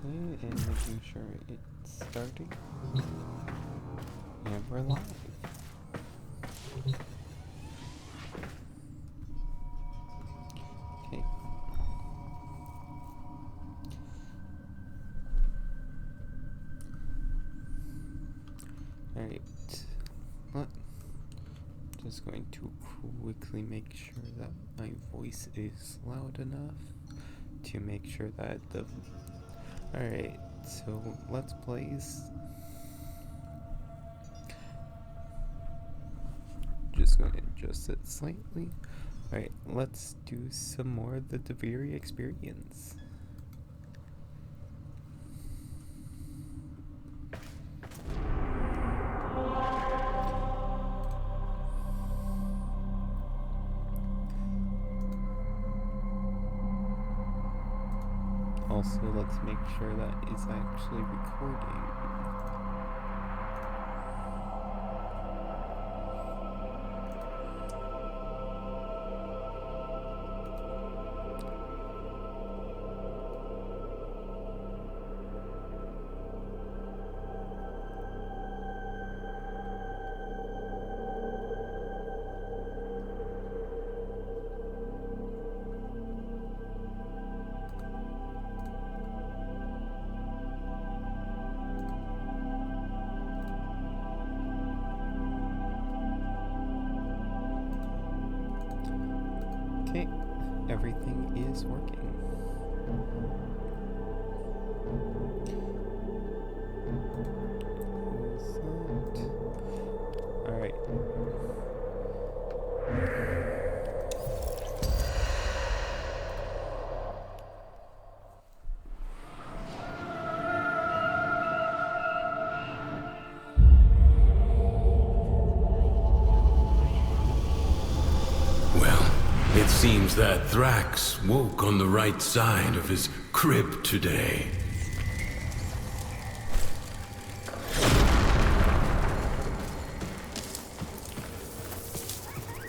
and making sure it's starting. And we're live. Okay. Alright. What? Just going to quickly make sure that my voice is loud enough to make sure that the... Alright, so let's place... Just going to adjust it slightly. Alright, let's do some more of the Deviri experience. Also, let's make sure that it's actually recording. Okay, everything is working. Alright. It seems that Thrax woke on the right side of his crib today.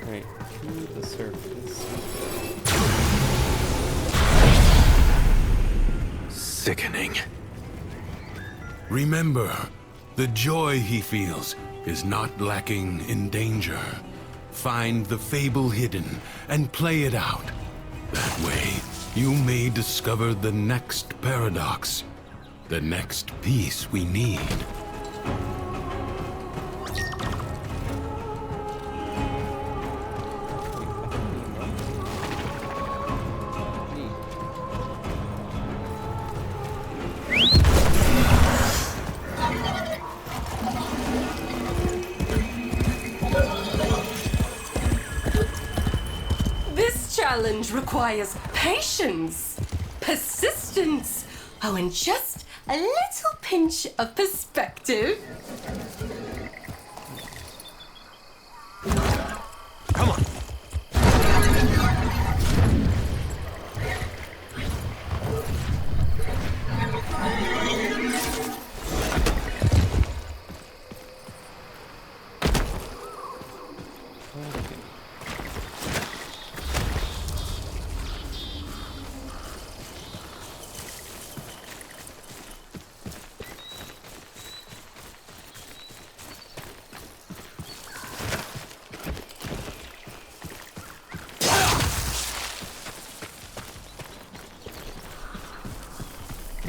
Alright, to the surface. Sickening. Remember, the joy he feels is not lacking in danger. Find the fable hidden and play it out. That way, you may discover the next paradox, the next piece we need. Challenge requires patience, persistence, and just a little pinch of perspective. Come on.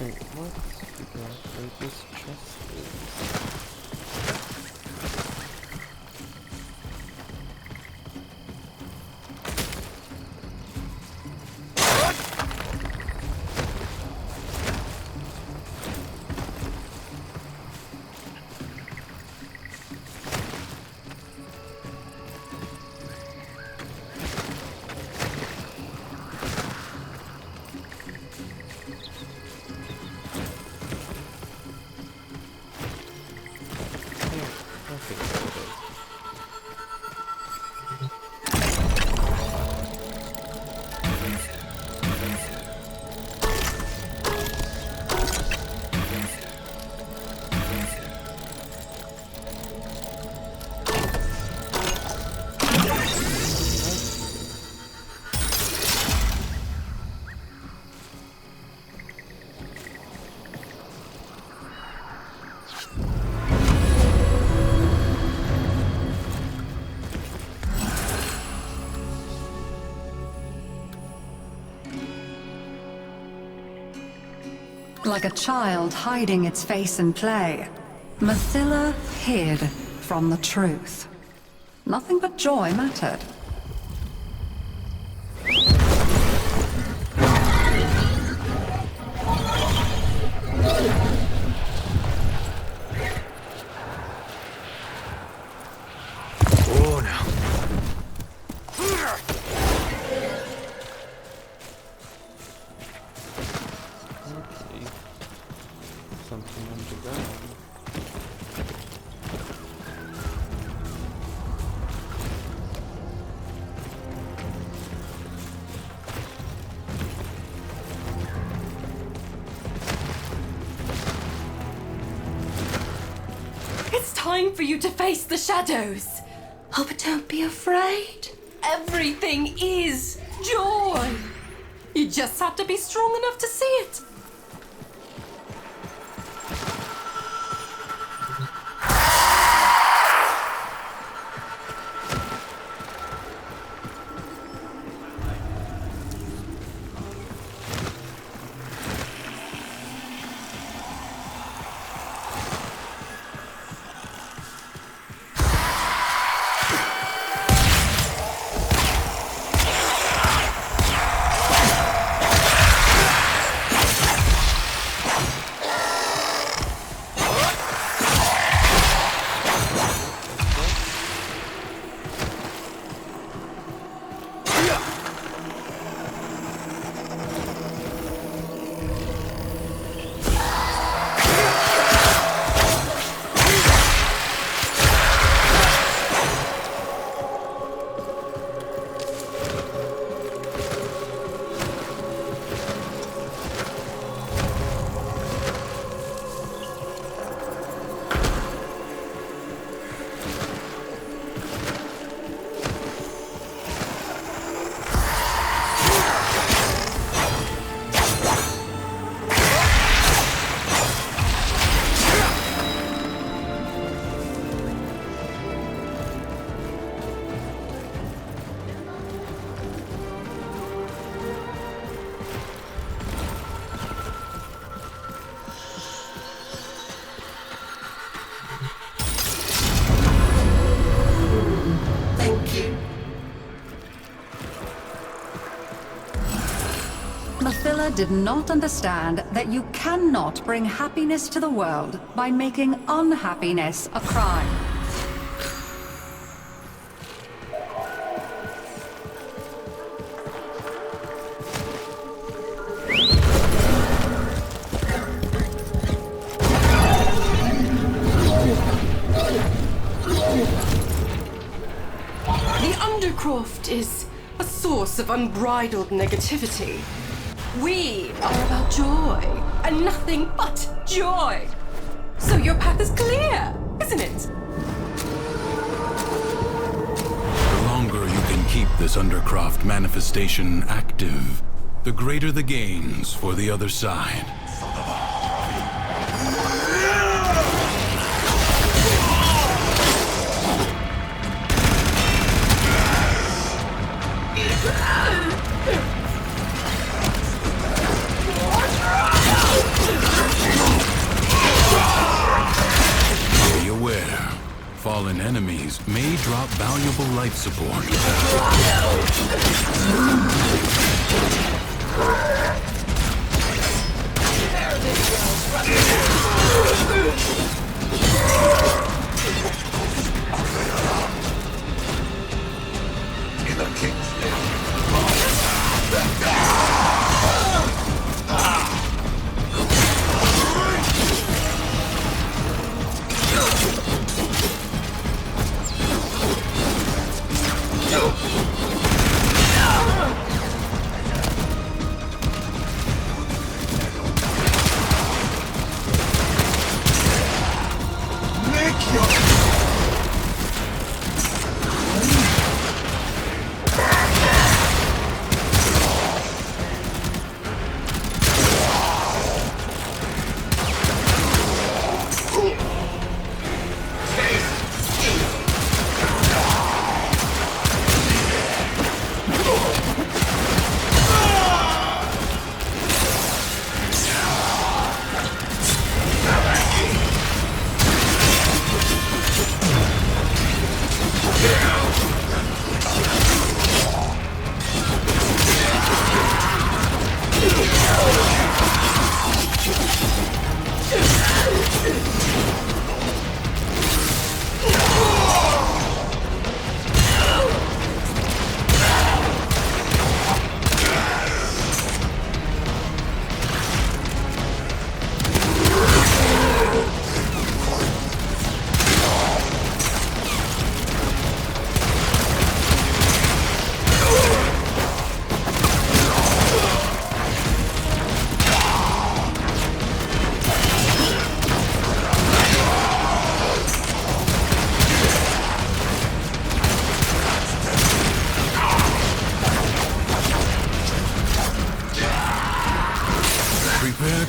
Alright, let's figure out where this chest is. Like a child hiding its face in play, Mathila hid from the truth. Nothing but joy mattered. Oh, no. Okay. Something underground. It's time for you to face the shadows. Oh, but don't be afraid. Everything is joy. You just have to be strong enough to see it. Mathila did not understand that you cannot bring happiness to the world by making unhappiness a crime. The Undercroft is a source of unbridled negativity. We are about joy, and nothing but joy. So your path is clear, isn't it? The longer you can keep this Undercroft manifestation active, the greater the gains for the other side. Be aware, fallen enemies may drop valuable life support.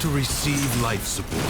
to receive life support.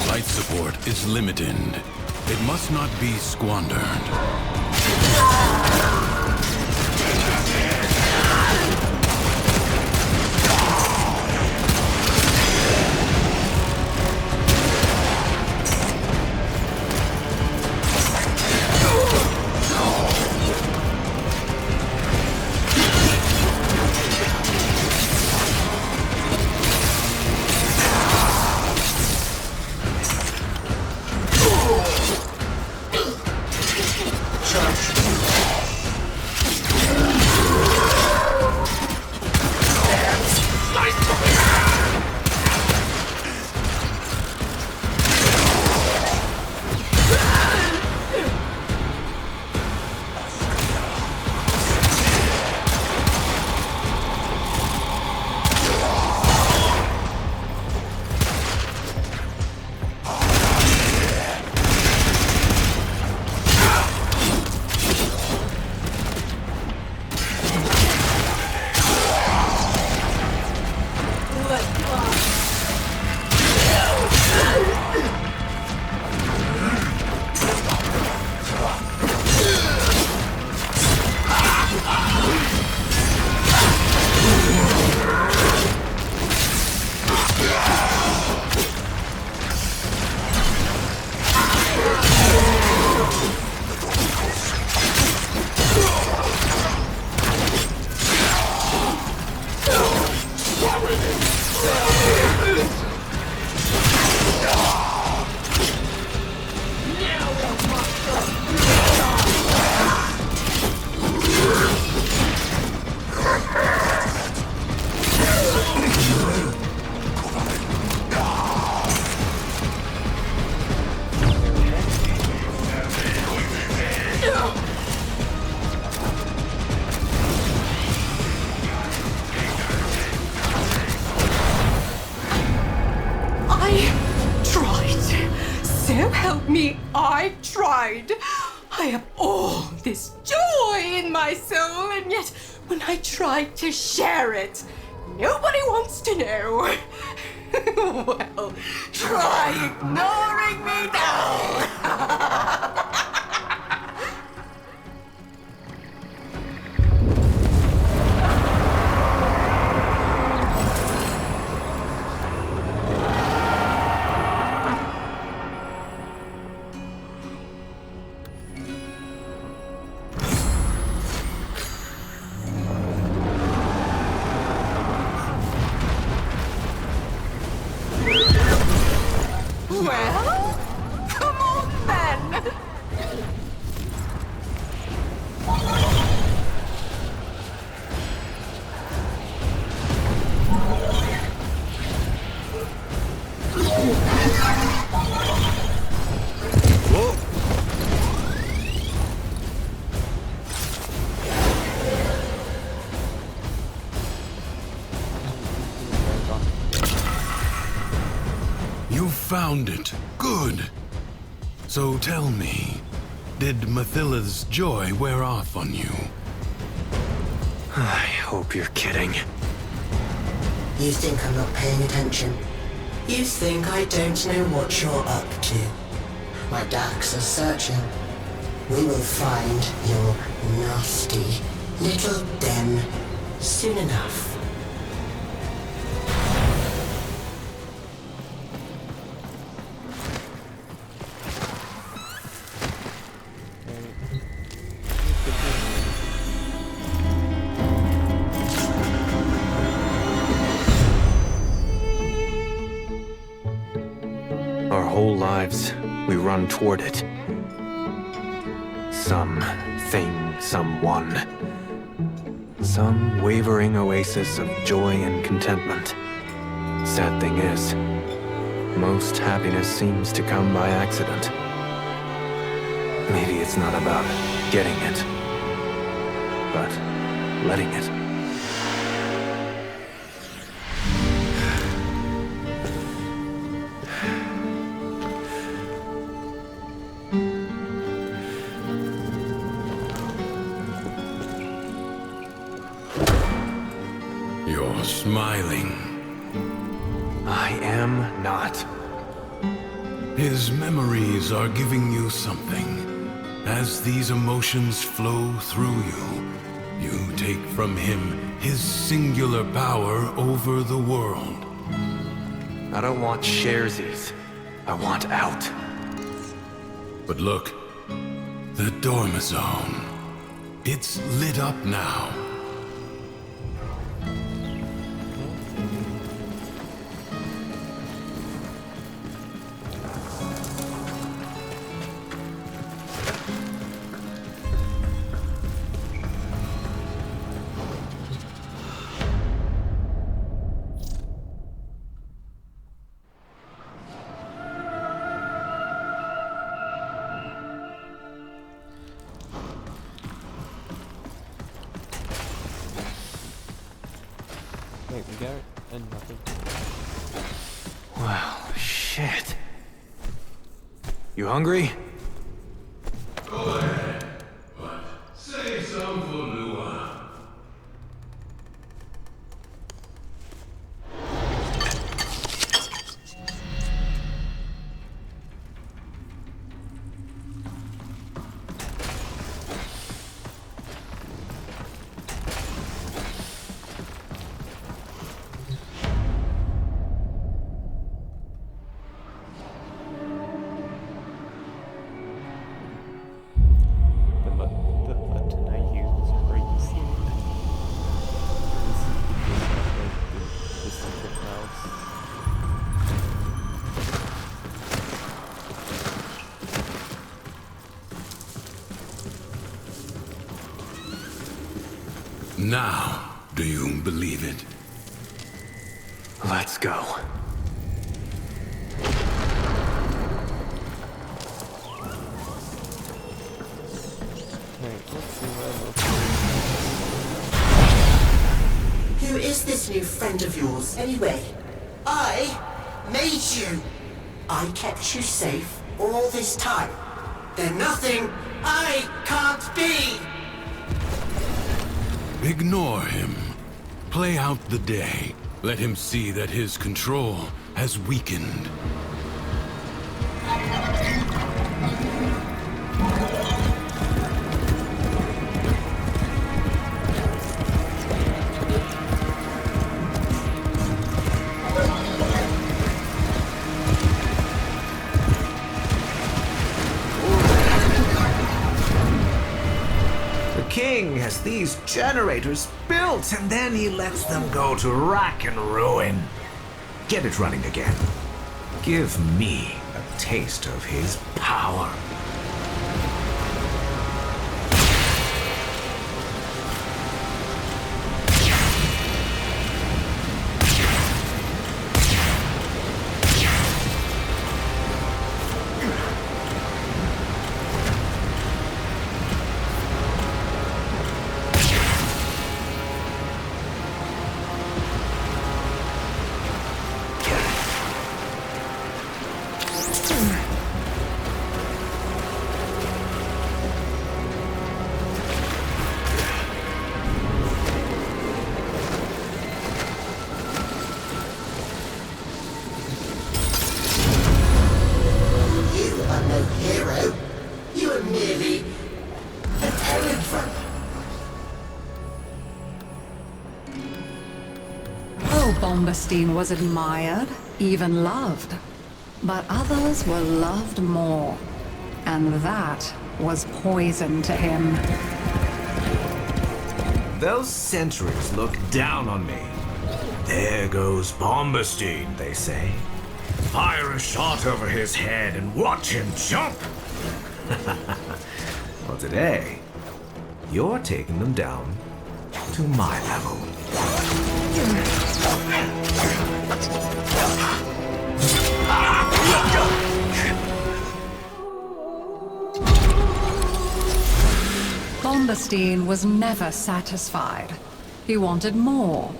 Life support is limited. It must not be squandered. I tried. I have all this joy in my soul, and yet when I try to share it, nobody wants to know. Well, try ignoring me now. Well, come on then. You found it. Good. So tell me, did Mathilla's joy wear off on you? I hope you're kidding. You think I'm not paying attention? You think I don't know what you're up to? My darks are searching. We will find your nasty little den soon enough. Our whole lives, we run toward it. Something, someone. Some wavering oasis of joy and contentment. Sad thing is, Most happiness seems to come by accident. Maybe it's not about getting it, but letting it. You're smiling. I am not. His memories are giving you something. As these emotions flow through you, you take from him his singular power over the world. I don't want sharesies. I want out. But look, the Dormizone. It's lit up now. Wait, we got another. Well, shit. You hungry? Go ahead, but save some for Lua. The button I use for using the secret mouse. Now, do you believe it? Let's go. Alright, let's see what Who is this new friend of yours, anyway? I made you. I kept you safe all this time. There's nothing I can't be. Ignore him. Play out the day. Let him see that his control has weakened. The king has these generators built, and then he lets them go to rack and ruin. Get it running again. Give me a taste of his power. You are no hero. You are merely a telephone. Oh, Bombastine was admired, even loved. But others were loved more. And that was poison to him. Those sentries look down on me. There goes Bombastine, they say. Fire a shot over his head and watch him jump. Well, today, you're taking them down to my level. Bombastine was never satisfied. He wanted more,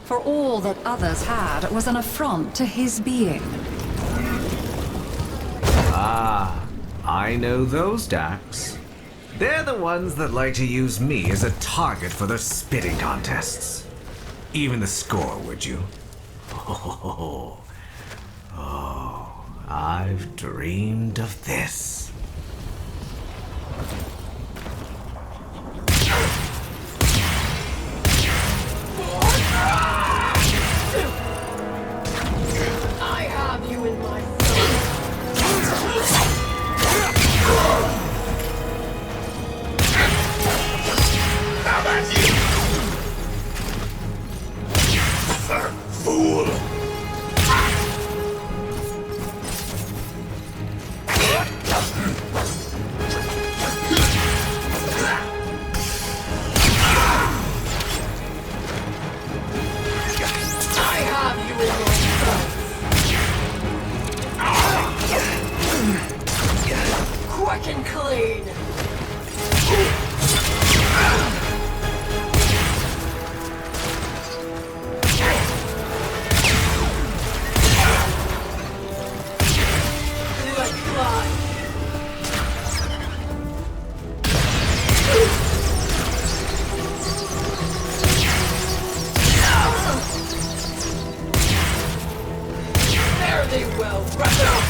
for all that others had was an affront to his being. Ah, I know those Dax. They're the ones that like to use me as a target for their spitting contests. Even the score, would you? Oh, I've dreamed of this. I have you in my How about you? Fool! I have you in my sights. Quick and clean. Let fly. There they will. Wrap it up.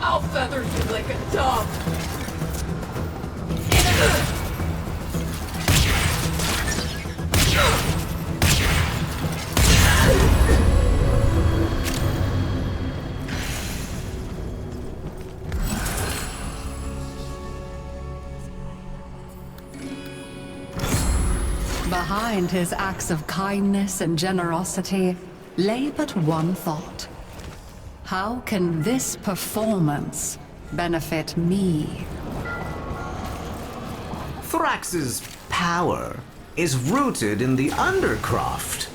I'll feather you like a dove. Behind his acts of kindness and generosity lay but one thought. How can this performance benefit me? Thrax's power is rooted in the Undercroft.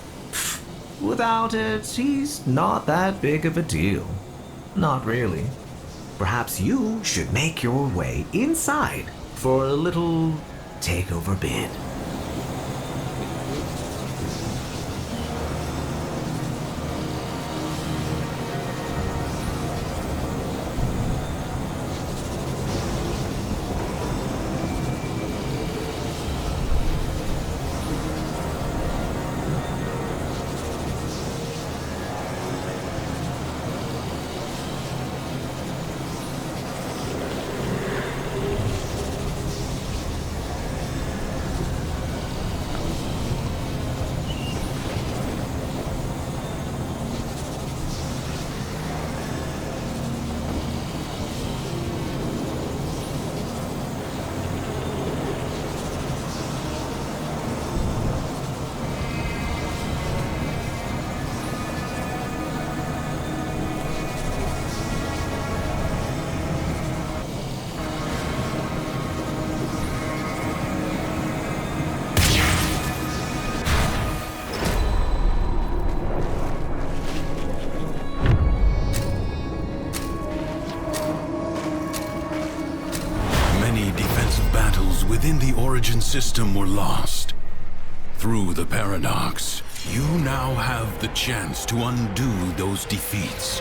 Without it, he's not that big of a deal. Not really. Perhaps you should make your way inside for a little takeover bid. Within the Origin system were lost. Through the paradox, you now have the chance to undo those defeats.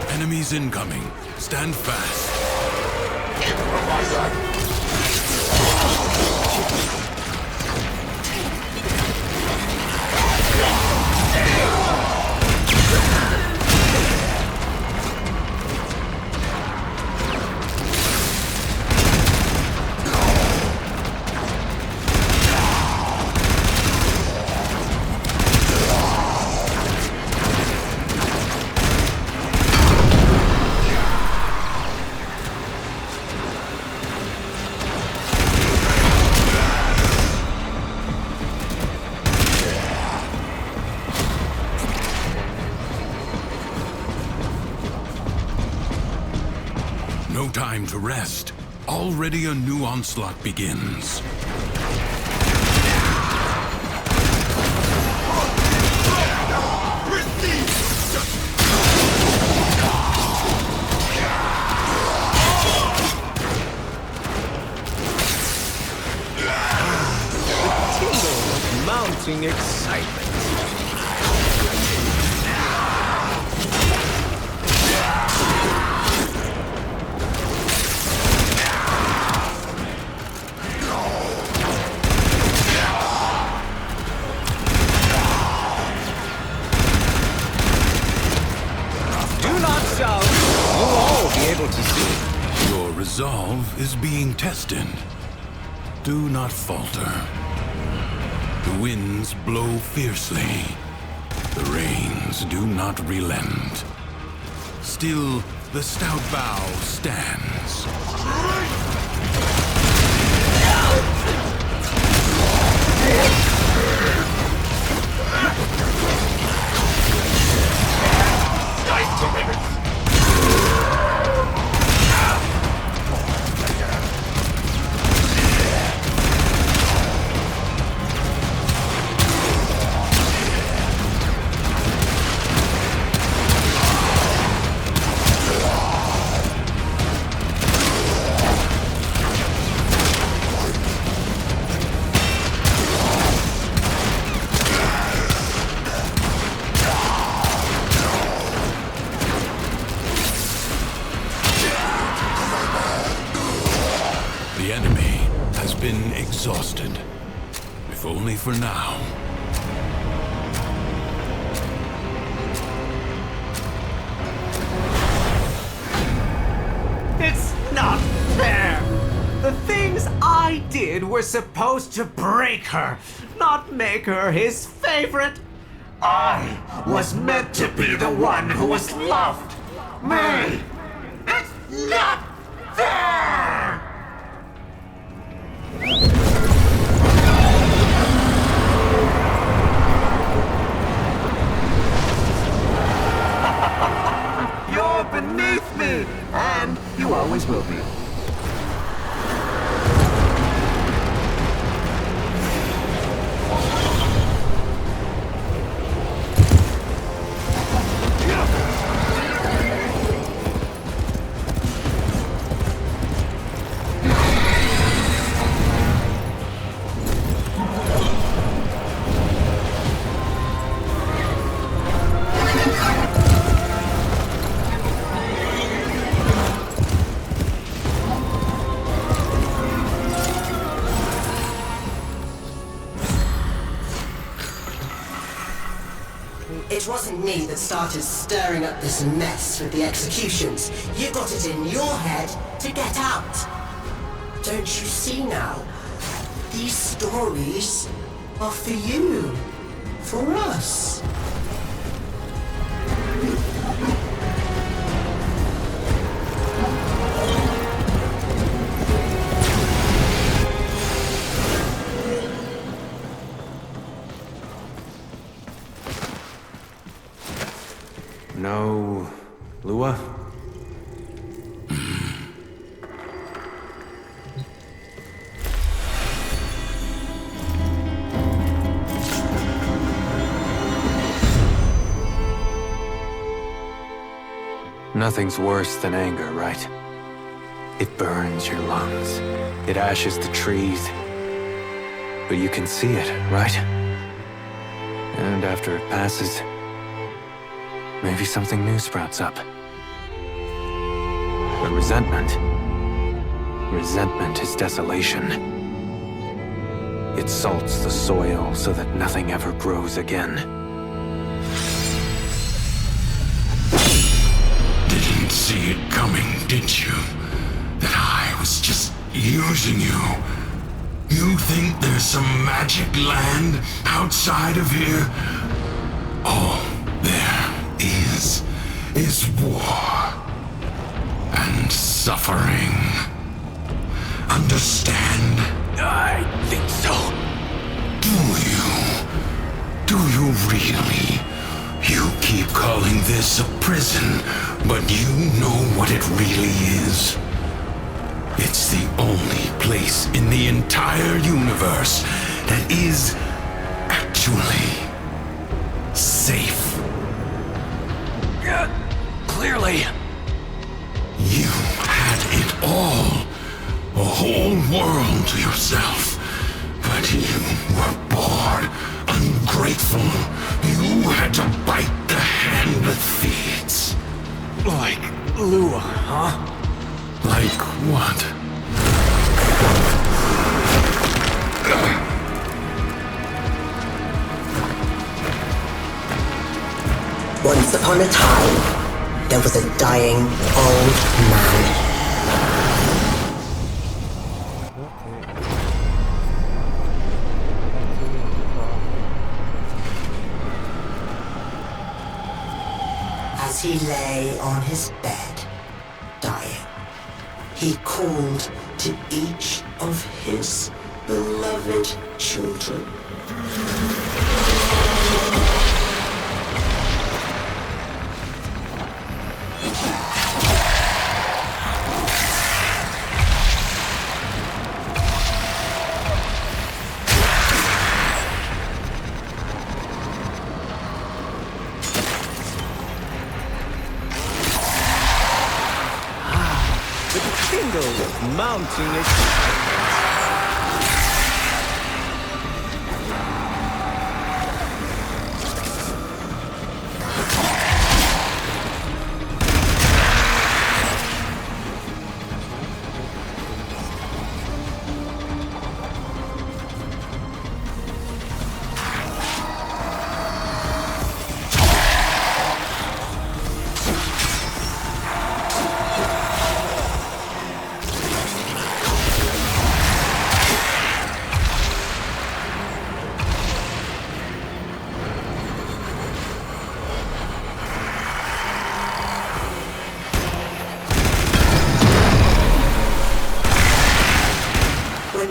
Enemies incoming. Stand fast. No time to rest. Already a new onslaught begins. mounting excitement. Do not shout. You'll all be able to see. Your resolve is being tested. Do not falter. The winds blow fiercely. The rains do not relent. Still, the stout bow stands. The enemy has been exhausted, if only for now. It's not fair! The things I did were supposed to break her, not make her his favorite. I was meant to be the one who was loved. Me! It's not fair! You're beneath me, and you always will be. It wasn't me that started stirring up this mess with the executions. You got it in your head to get out. Don't you see now? These stories are for you. For us. No, Lua? Nothing's worse than anger, right? It burns your lungs. It ashes the trees. But you can see it, right? And after it passes, maybe something new sprouts up. But resentment is desolation. It salts the soil so that nothing ever grows again. Didn't see it coming, did you? That I was just using you. You think there's some magic land outside of here? All there is war and suffering. Understand? I think so. Do you really? You keep calling this a prison, but you know what it really is. It's the only place in the entire universe that is actually safe. Clearly. You had it all. A whole world to yourself. But you were bored Ungrateful. You had to bite the hand that feeds. Like Lua, huh? Like what? Once upon a time, there was a dying old man. As he lay on his bed, dying, he called to each of his beloved children. Mounting it.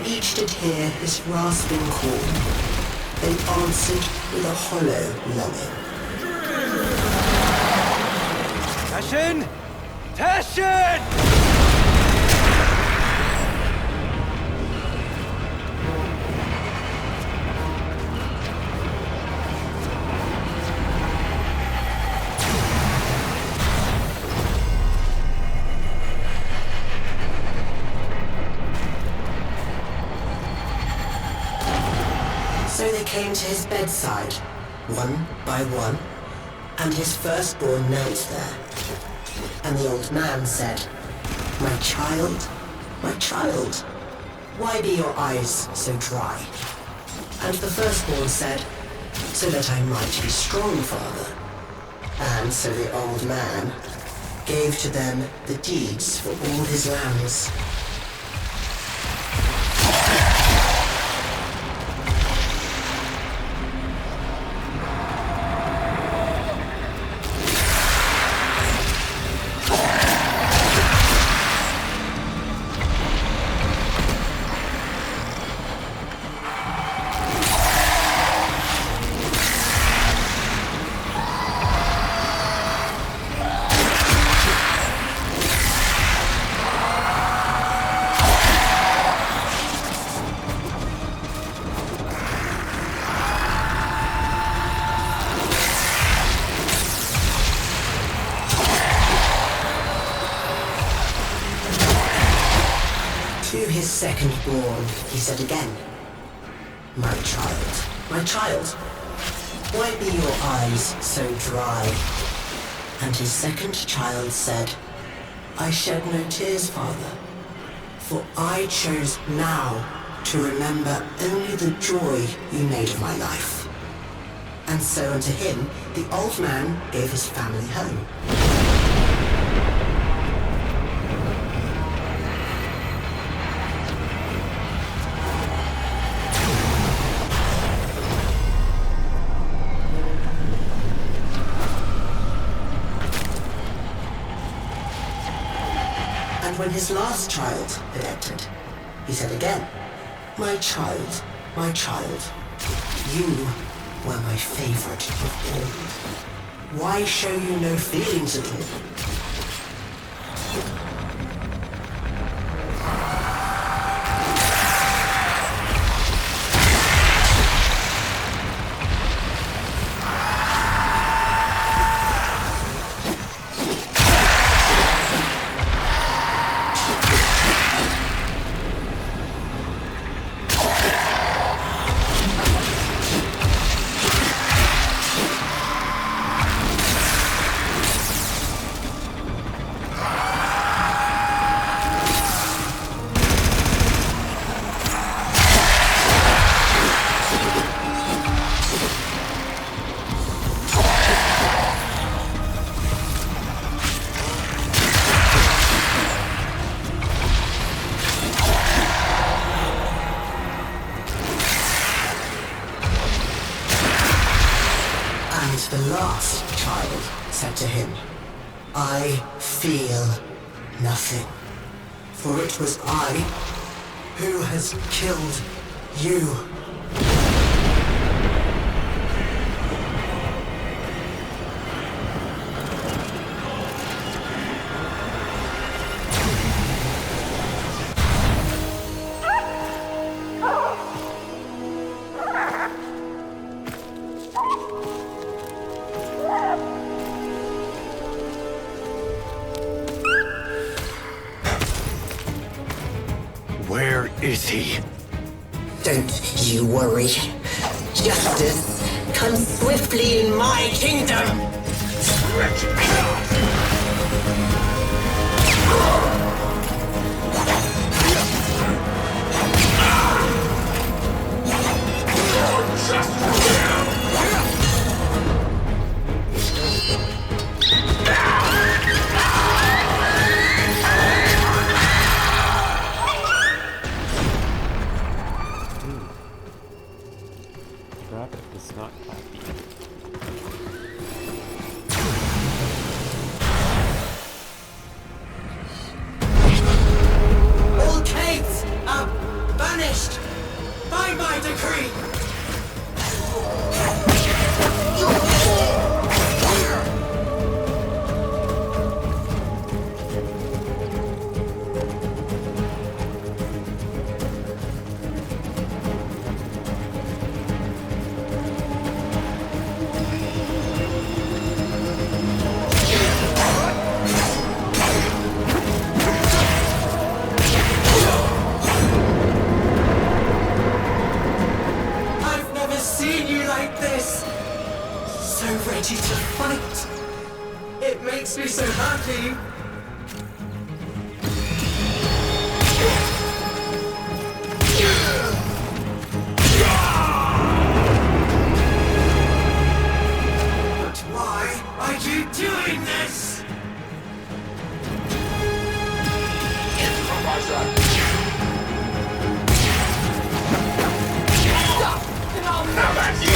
Each did hear his rasping call. They answered with a hollow longing. Taschen! Taschen! So they came to his bedside, one by one, and his firstborn knelt there. And the old man said, my child, why be your eyes so dry? And the firstborn said, so that I might be strong, father. And so the old man gave to them the deeds for all his lands. To his second-born, he said again, my child, why be your eyes so dry? And his second child said, I shed no tears, father, for I chose now to remember only the joy you made of my life. And so unto him the old man gave his family home. And when his last child had entered, he said again, my child, you were my favorite of all. Why show you no feelings at all? The last child said to him, I feel nothing, for it was I who has killed you. Where is he? Don't you worry. Justice comes swiftly in my kingdom. Rabbit is not happy. All caves are banished by my decree. I've never seen you like this. So ready to fight. It makes me so happy. But why are you doing this? How about you?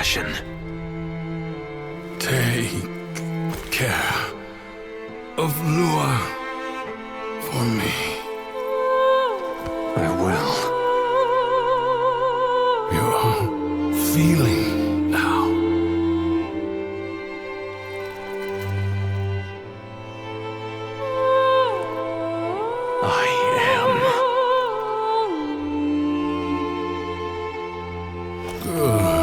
passion. Take care of Lua for me. I will. You're feeling now. I am. Good.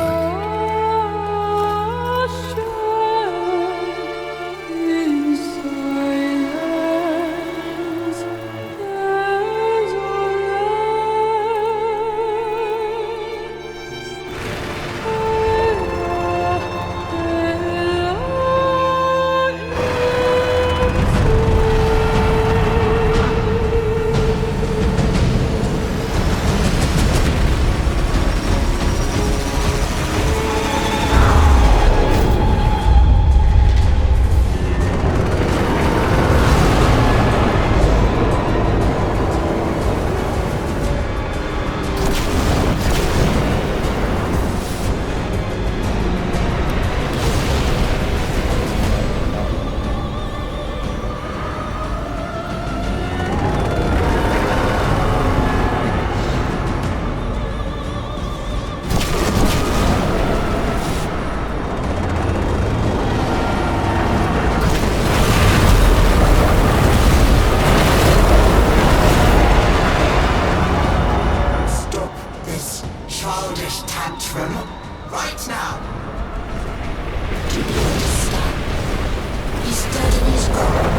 childish tantrum right now. Do you understand? He's dead and he's gone.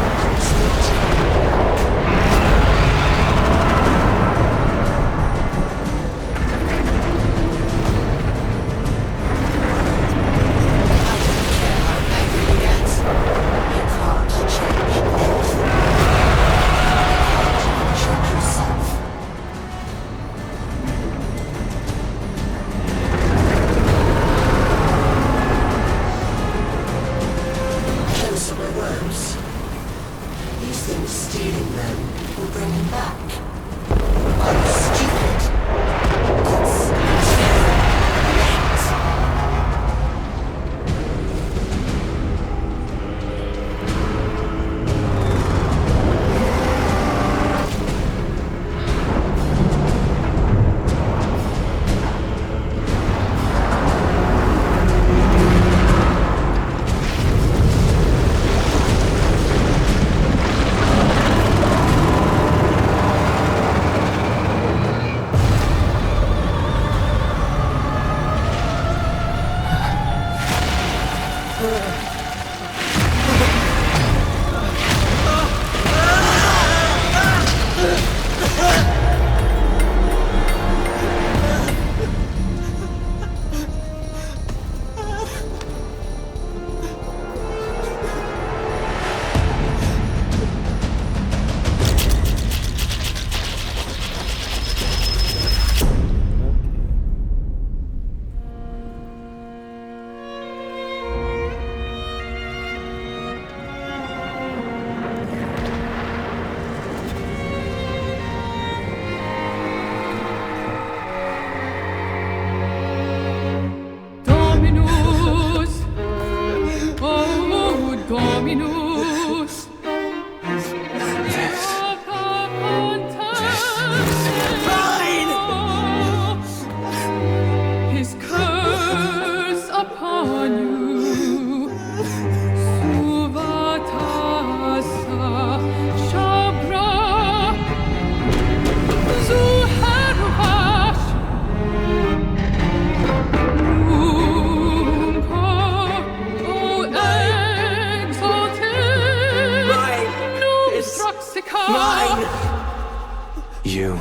You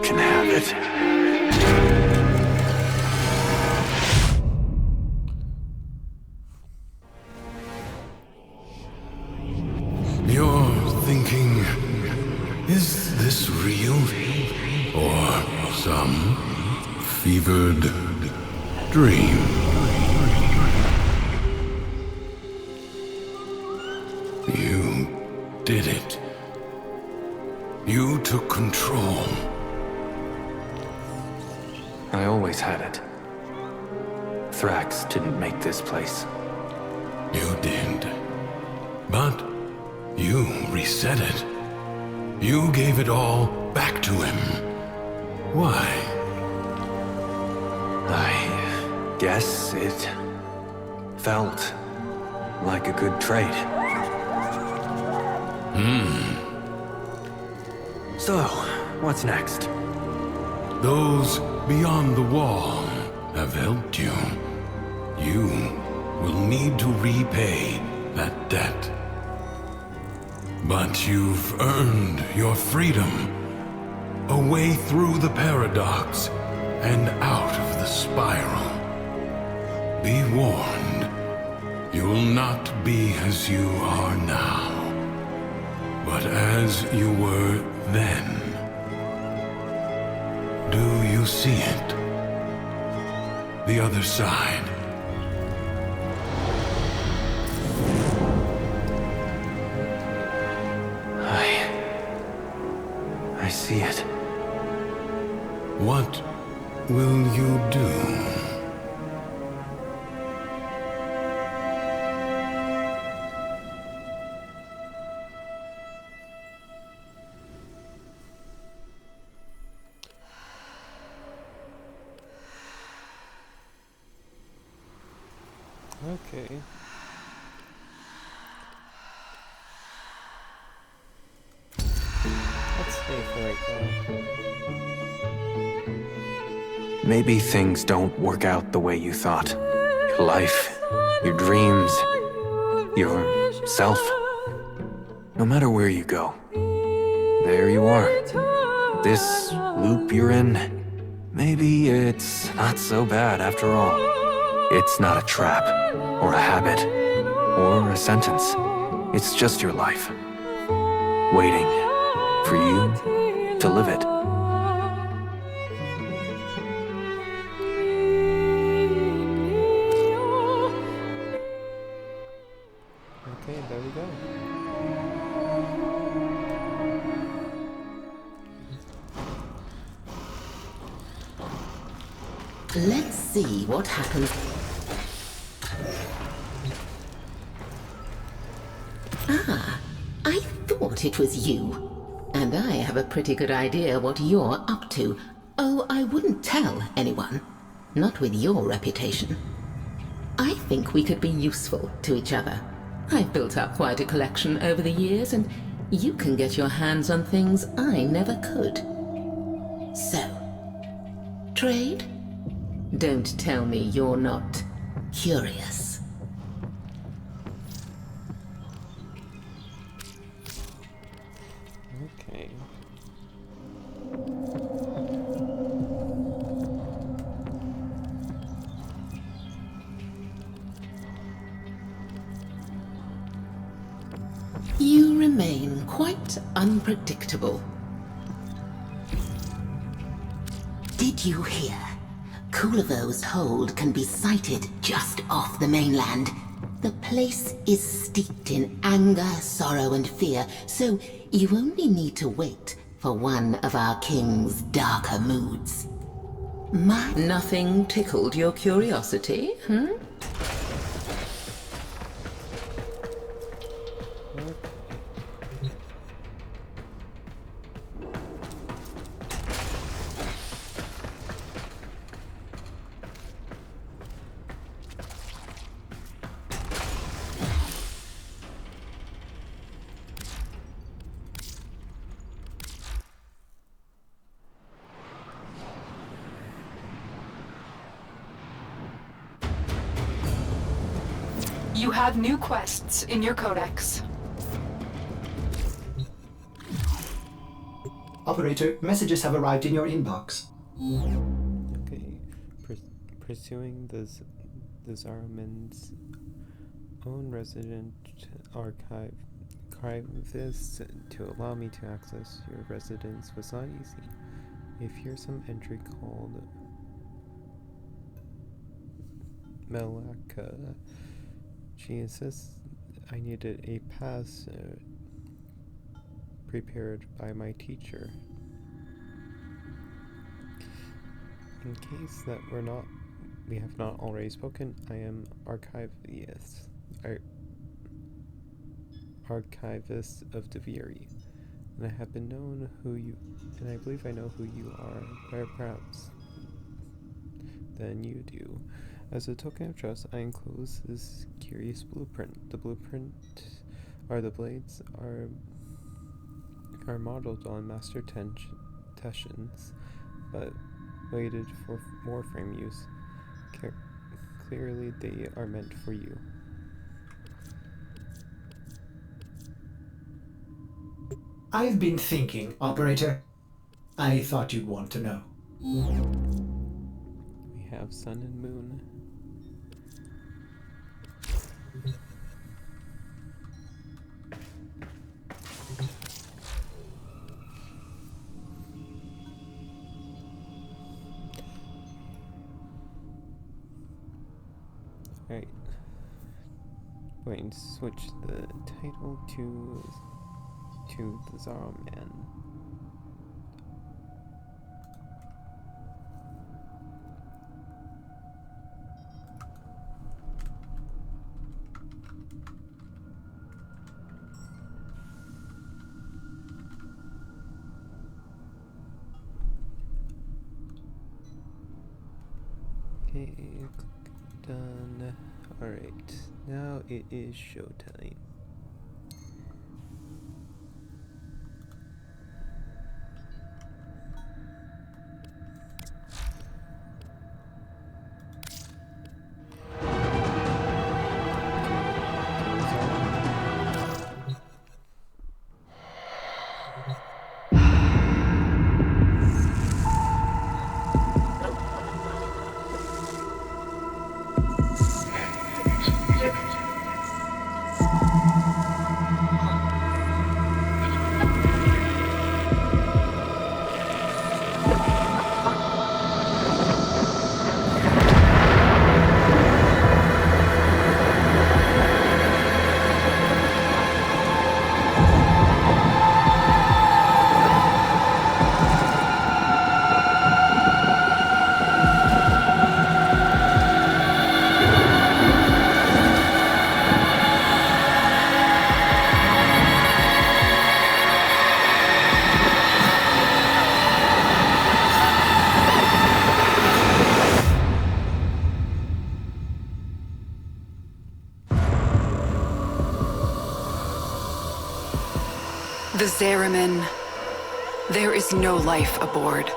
can have it. You're thinking, is this real? Or some fevered dream? You did it. You took control. I always had it. Thrax didn't make this place. You did. But you reset it. You gave it all back to him. Why? I guess it felt like a good trade. So, what's next? Those beyond the wall have helped you. You will need to repay that debt. But you've earned your freedom. A way through the paradox and out of the spiral. Be warned, you will not be as you are now, but as you were then. Do you see it? The other side. I see it. What will you do? Okay. Let's stay for right now. Maybe things don't work out the way you thought. Your life, your dreams, yourself. No matter where you go, there you are. This loop you're in, maybe it's not so bad after all. It's not a trap, or a habit, or a sentence. It's just your life, waiting for you to live it. Okay, there we go. Let's see what happens. Ah, I thought it was you. And I have a pretty good idea what you're up to. Oh, I wouldn't tell anyone. Not with your reputation. I think we could be useful to each other. I've built up quite a collection over the years, and you can get your hands on things I never could. So, trade? Don't tell me you're not curious. Okay. You remain quite unpredictable. Did you hear? Kulivo's hold can be sighted just off the mainland. The place is steeped in anger, sorrow, and fear, so you only need to wait for one of our king's darker moods. Nothing tickled your curiosity, hmm? You have new quests in your codex. Operator, messages have arrived in your inbox. Okay. Pursuing the Zariman's own resident archivist to allow me to access your residence was not easy. If here's some entry called Melaka. She insists I needed a pass prepared by my teacher. In case that were not we have not already spoken, I am archivist of Deviri, and I have been known who you, and I believe I know who you are, better perhaps than you do. As a token of trust, I enclose this curious blueprint. The blueprint, or the blades, are modeled on Master Teshin's, but weighted for more frame use. Clearly, they are meant for you. I've been thinking, Operator. I thought you'd want to know. We have sun and moon. Alright. Going to switch the title to the Zariman. Okay, click done. Alright, now it is showtime. The Zariman. There is no life aboard.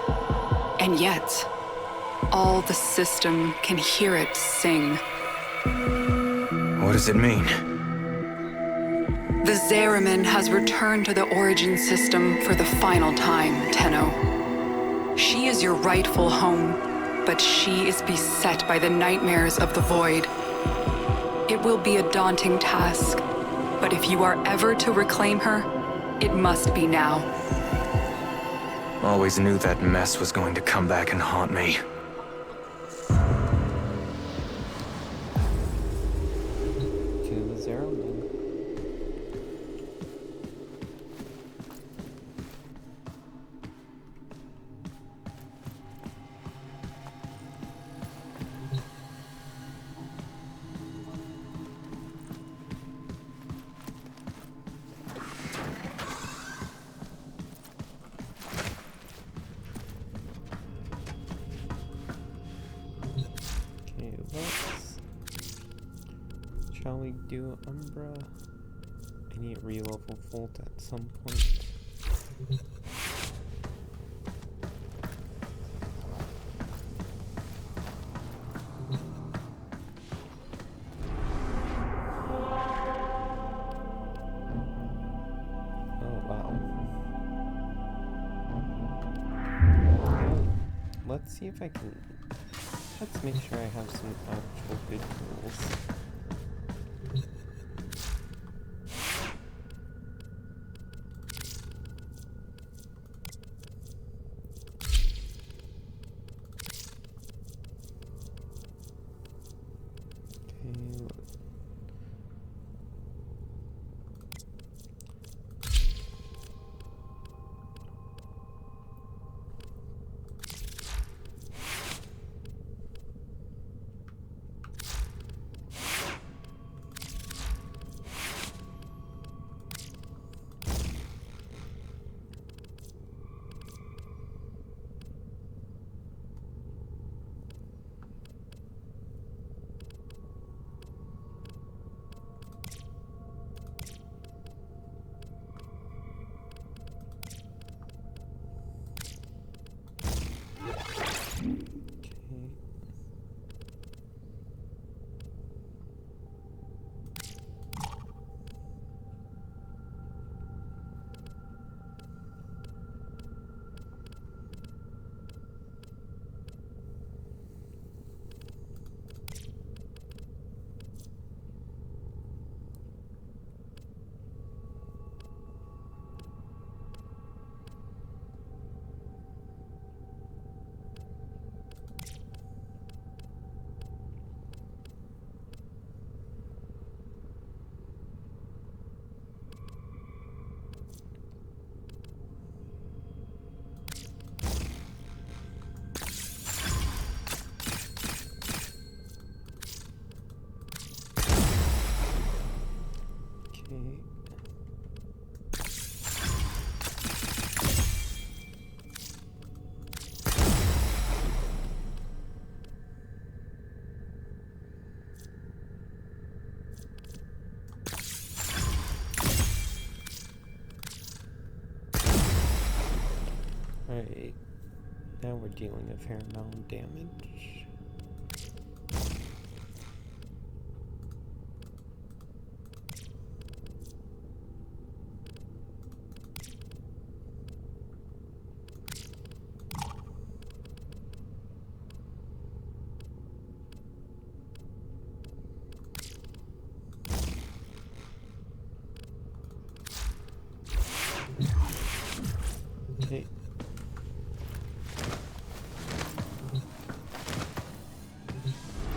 And yet, all the system can hear it sing. What does it mean? The Zariman has returned to the origin system for the final time, Tenno. She is your rightful home, but she is beset by the nightmares of the Void. It will be a daunting task, but if you are ever to reclaim her, it must be now. Always knew that mess was going to come back and haunt me. To the Zariman. Shall we do Umbra? I need re-level Volt at some point. Oh wow. Let's see if I can... Let's make sure I have some actual good rules. we're dealing a fair amount of damage. Okay.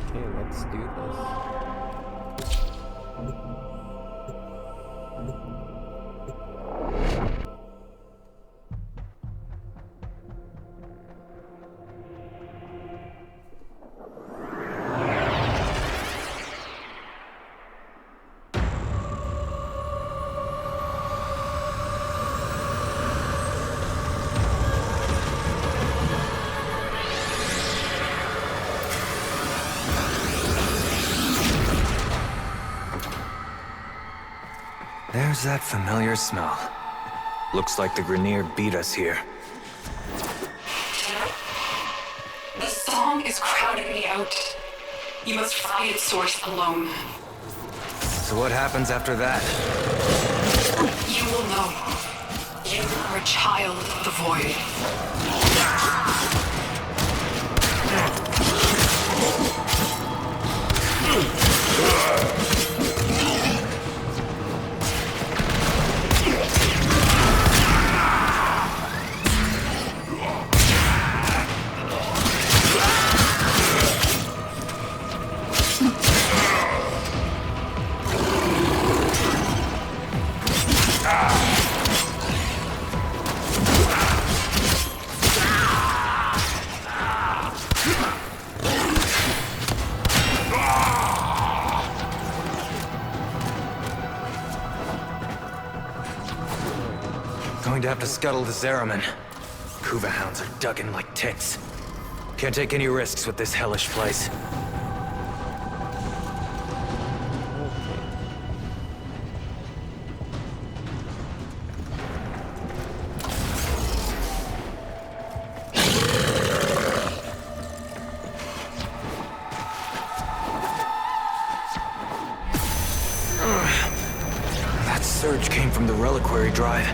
Okay, let's do this. There's that familiar smell. Looks like the Grineer beat us here. The song is crowding me out. You must find its source alone. So what happens after that? You will know. You are a child of the void. Going to have to scuttle the Zariman. Kuva hounds are dug in like ticks. Can't take any risks with this hellish place. That surge came from the reliquary drive.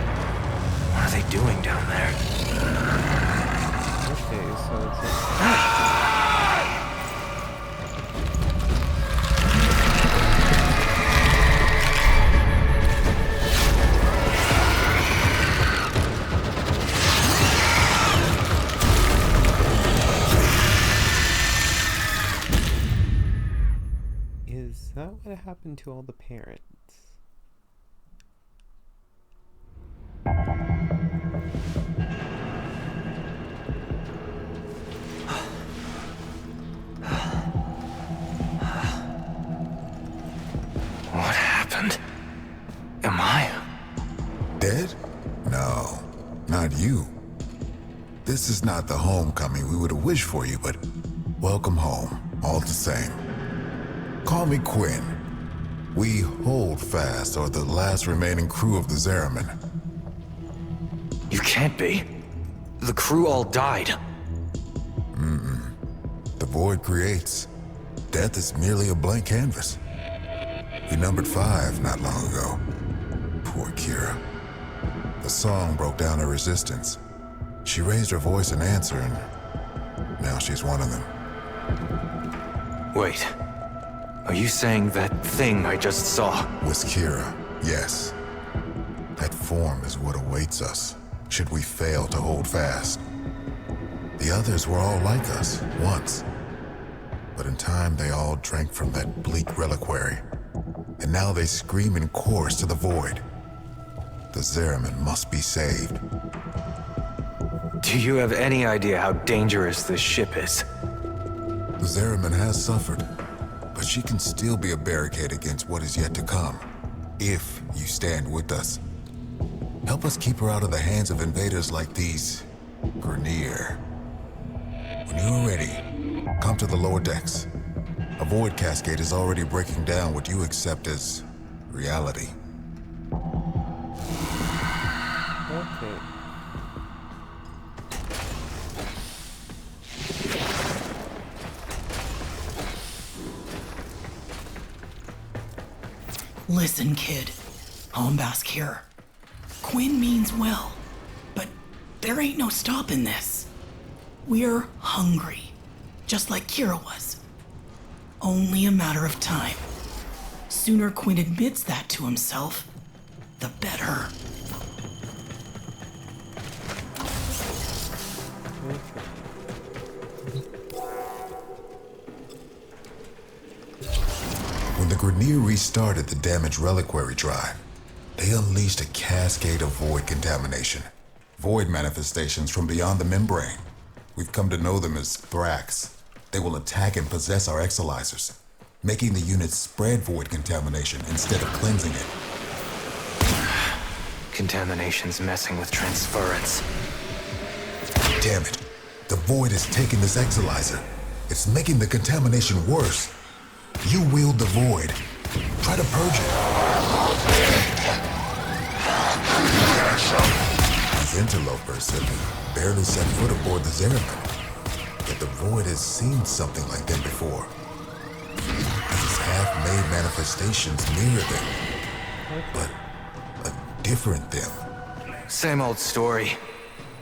What are they doing down there? Okay, so it's Is that what happened to all the parents? What happened? Am I? Dead? No, not you. This is not the homecoming we would have wished for you, but welcome home, all the same. Call me Quinn. We hold fast are the last remaining crew of the Zariman. You can't be. The crew all died. The void creates. Death is merely a blank canvas. We numbered 5 not long ago. Poor Kira. The song broke down her resistance. She raised her voice in answer, and now she's one of them. Wait. Are you saying that thing I just saw was Kira? Yes. That form is what awaits us, should we fail to hold fast. The others were all like us, once. But in time, they all drank from that bleak reliquary. And now they scream in chorus to the void. The Zariman must be saved. Do you have any idea how dangerous this ship is? The Zariman has suffered, but she can still be a barricade against what is yet to come, if you stand with us. Help us keep her out of the hands of invaders like these Grineer. When you are ready, come to the lower decks. A void cascade is already breaking down what you accept as reality. okay. Listen, kid. Hombask here. Quinn means well, but there ain't no stopping this. We're hungry, just like Kira was. Only a matter of time. Sooner Quinn admits that to himself, the better. When the Grineer restarted the damaged reliquary drive, they unleashed a cascade of void contamination. Void manifestations from beyond the membrane. We've come to know them as Thrax. They will attack and possess our exolizers, making the unit spread void contamination instead of cleansing it. Contamination's messing with transference. Damn it. The void is taking this exolizer. It's making the contamination worse. You wield the void. Try to purge it. These interlopers have barely set foot aboard the Zariman. Yet the void has seen something like them before. These half-made manifestations mirror them, but a different them. Same old story.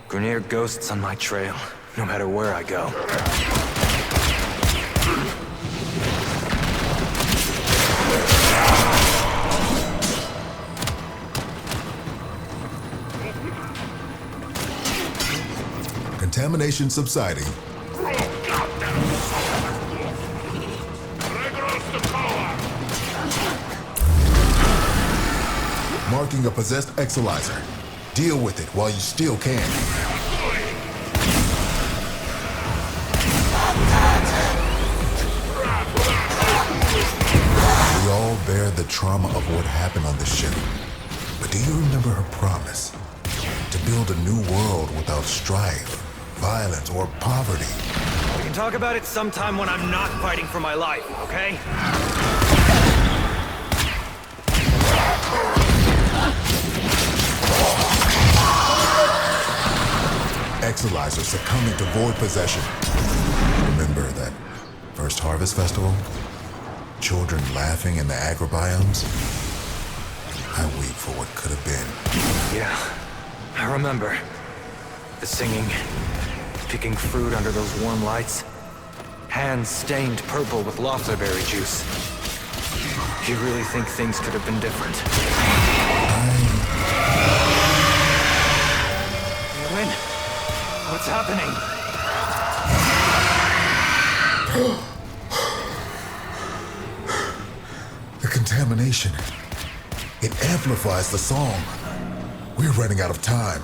Grineer ghosts on my trail, no matter where I go. Contamination subsiding. Marking a possessed exolizer. Deal with it while you still can. We all bear the trauma of what happened on the ship. But do you remember her promise? To build a new world without strife, violence, or poverty. We can talk about it sometime when I'm not fighting for my life, okay? Exolizer succumbing to void possession. Remember that first harvest festival? Children laughing in the agrobiomes? I weep for what could have been. Yeah, I remember. The singing, picking fruit under those warm lights. Hands stained purple with loftberry juice. You really think things could have been different? Win? What's happening? The contamination. It amplifies the song. We're running out of time.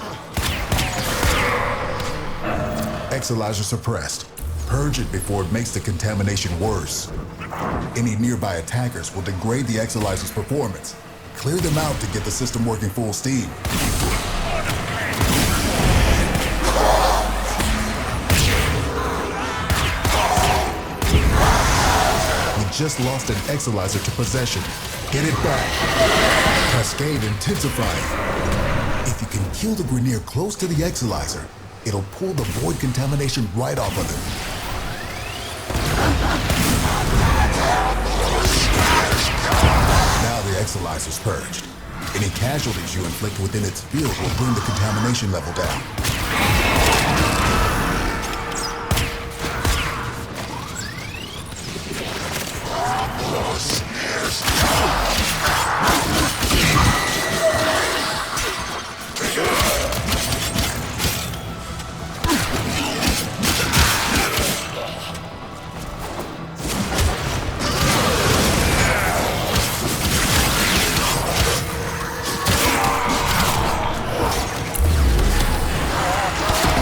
Exolizer suppressed. Purge it before it makes the contamination worse. Any nearby attackers will degrade the Exolizer's performance. Clear them out to get the system working full steam. We just lost an Exolizer to possession. Get it back. Cascade intensifying. If you can kill the Grineer close to the Exolizer, it'll pull the void contamination right off of them. Now the Exolizer's purged. Any casualties you inflict within its field will bring the contamination level down.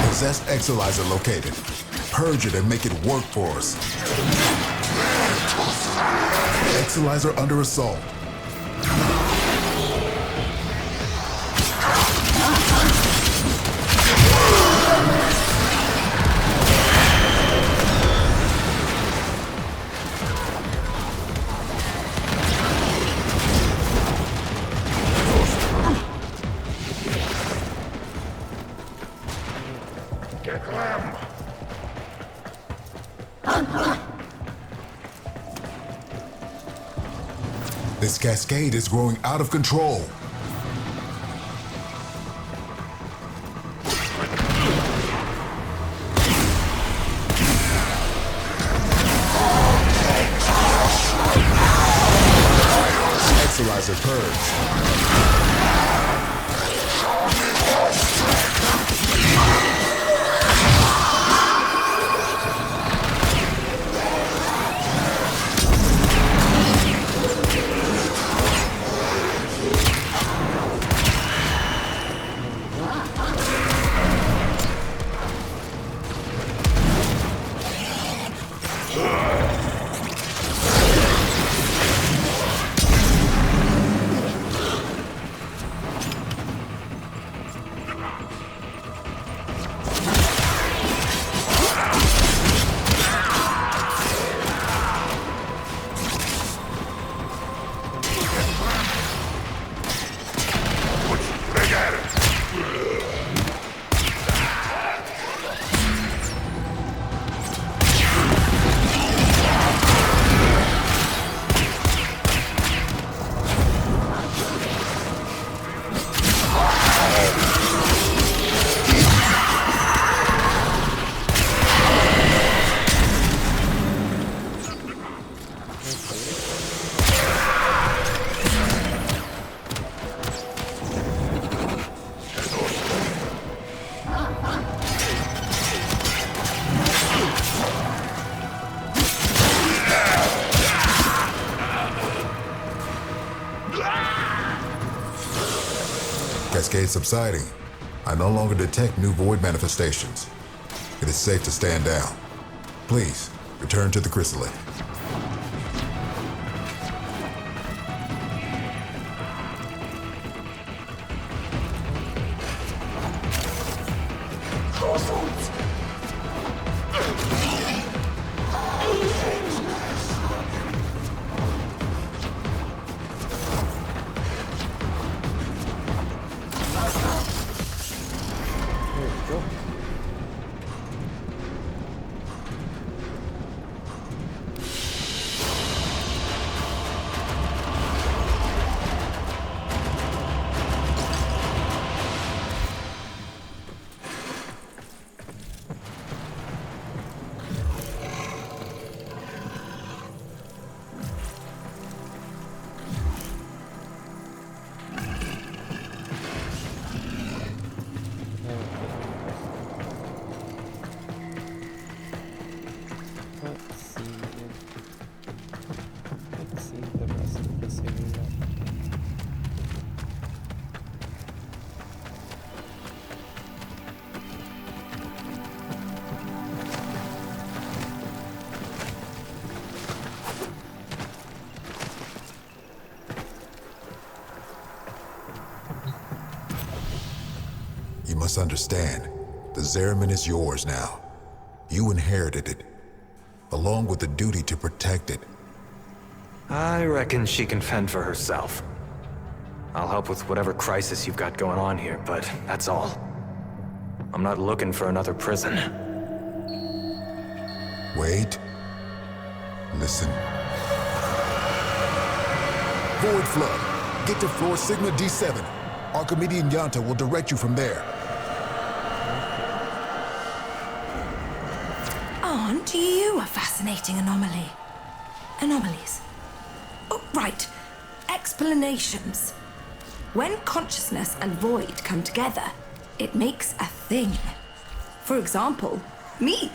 Possessed Exolizer located. Purge it and make it work for us. Exolizer under assault. This cascade is growing out of control. Exolizer purge. Cascade subsiding. I no longer detect new void manifestations. It is safe to stand down. Please, return to the chrysalid. You must understand, the Zariman is yours now. You inherited it, along with the duty to protect it. I reckon she can fend for herself. I'll help with whatever crisis you've got going on here, but that's all. I'm not looking for another prison. Wait. Listen. Void Flood. Get to floor Sigma D7. Archimedean Yonta will direct you from there. Aren't you a fascinating anomaly? Anomalies. Oh, right. Explanations. When consciousness and void come together, it makes a thing. For example, me.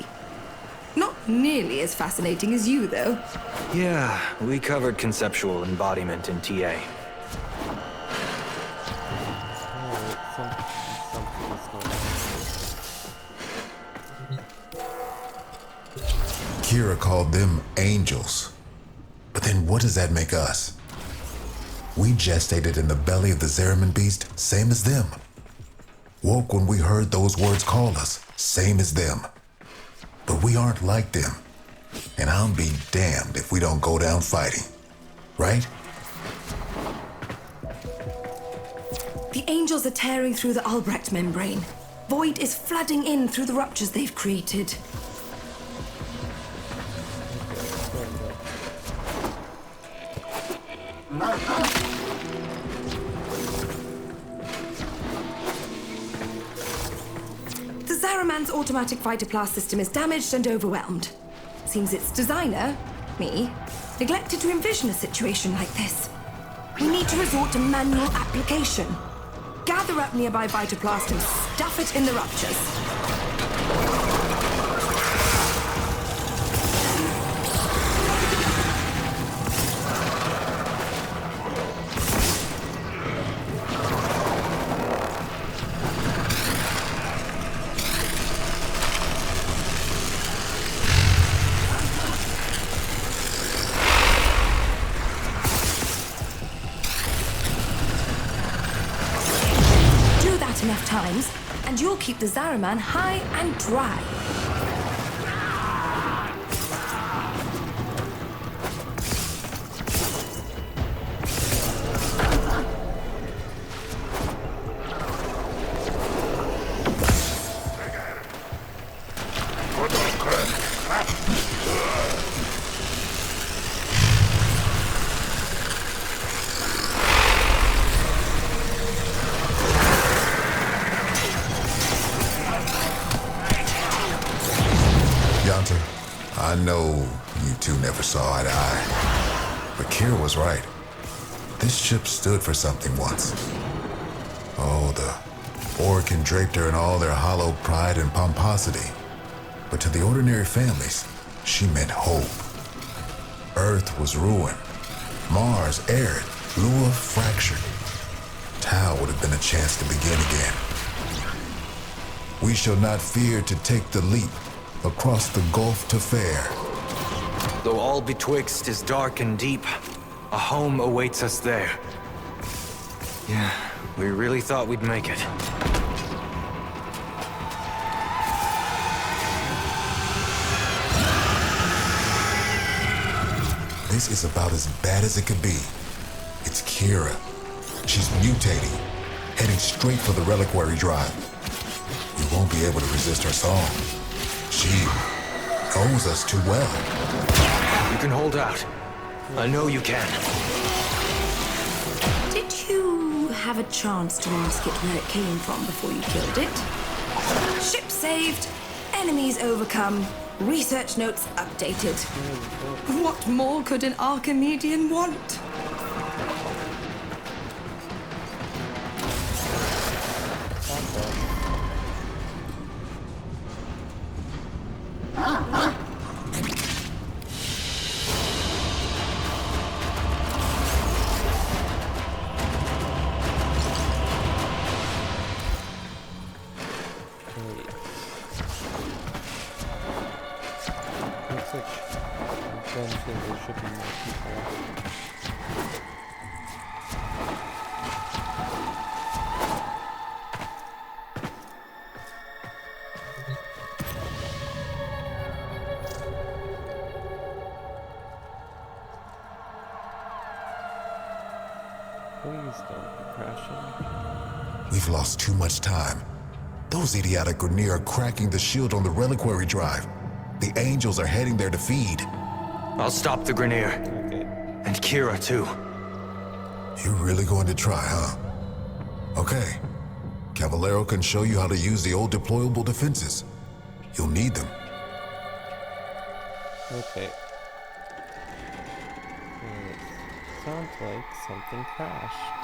Not nearly as fascinating as you, though. Yeah, we covered conceptual embodiment in TA. Kira called them angels. But then what does that make us? We gestated in the belly of the Zariman beast, same as them. Woke when we heard those words call us, same as them. But we aren't like them. And I'll be damned if we don't go down fighting. Right? The angels are tearing through the Albrecht membrane. Void is flooding in through the ruptures they've created. automatic phytoplast system is damaged and overwhelmed. Seems its designer, me, neglected to envision a situation like this. We need to resort to manual application. Gather up nearby phytoplast and stuff it in the ruptures. Enough times, and you'll keep the Zariman high and dry. I know you two never saw eye to eye, but Kira was right. This ship stood for something once. Oh, the Orcan draped her in all their hollow pride and pomposity. But to the ordinary families, she meant hope. Earth was ruined, Mars arid, Lua fractured. Tau would have been a chance to begin again. We shall not fear to take the leap across the gulf to fair. Though all betwixt is dark and deep, a home awaits us there. Yeah, we really thought we'd make it. This is about as bad as it could be. It's Kira. She's mutating, heading straight for the reliquary drive. We won't be able to resist her song. She knows us too well. You can hold out. I know you can. Did you have a chance to ask it where it came from before you killed it? Ship saved, enemies overcome, research notes updated. What more could an Archimedean want? Please don't be crashing. We've lost too much time. Those idiotic Grineer are cracking the shield on the reliquary drive. The angels are heading there to feed. I'll stop the Grineer. Okay. And Kira, too. You're really going to try, huh? Okay. Cavallero can show you how to use the old deployable defenses. You'll need them. Okay. Sounds like something crashed.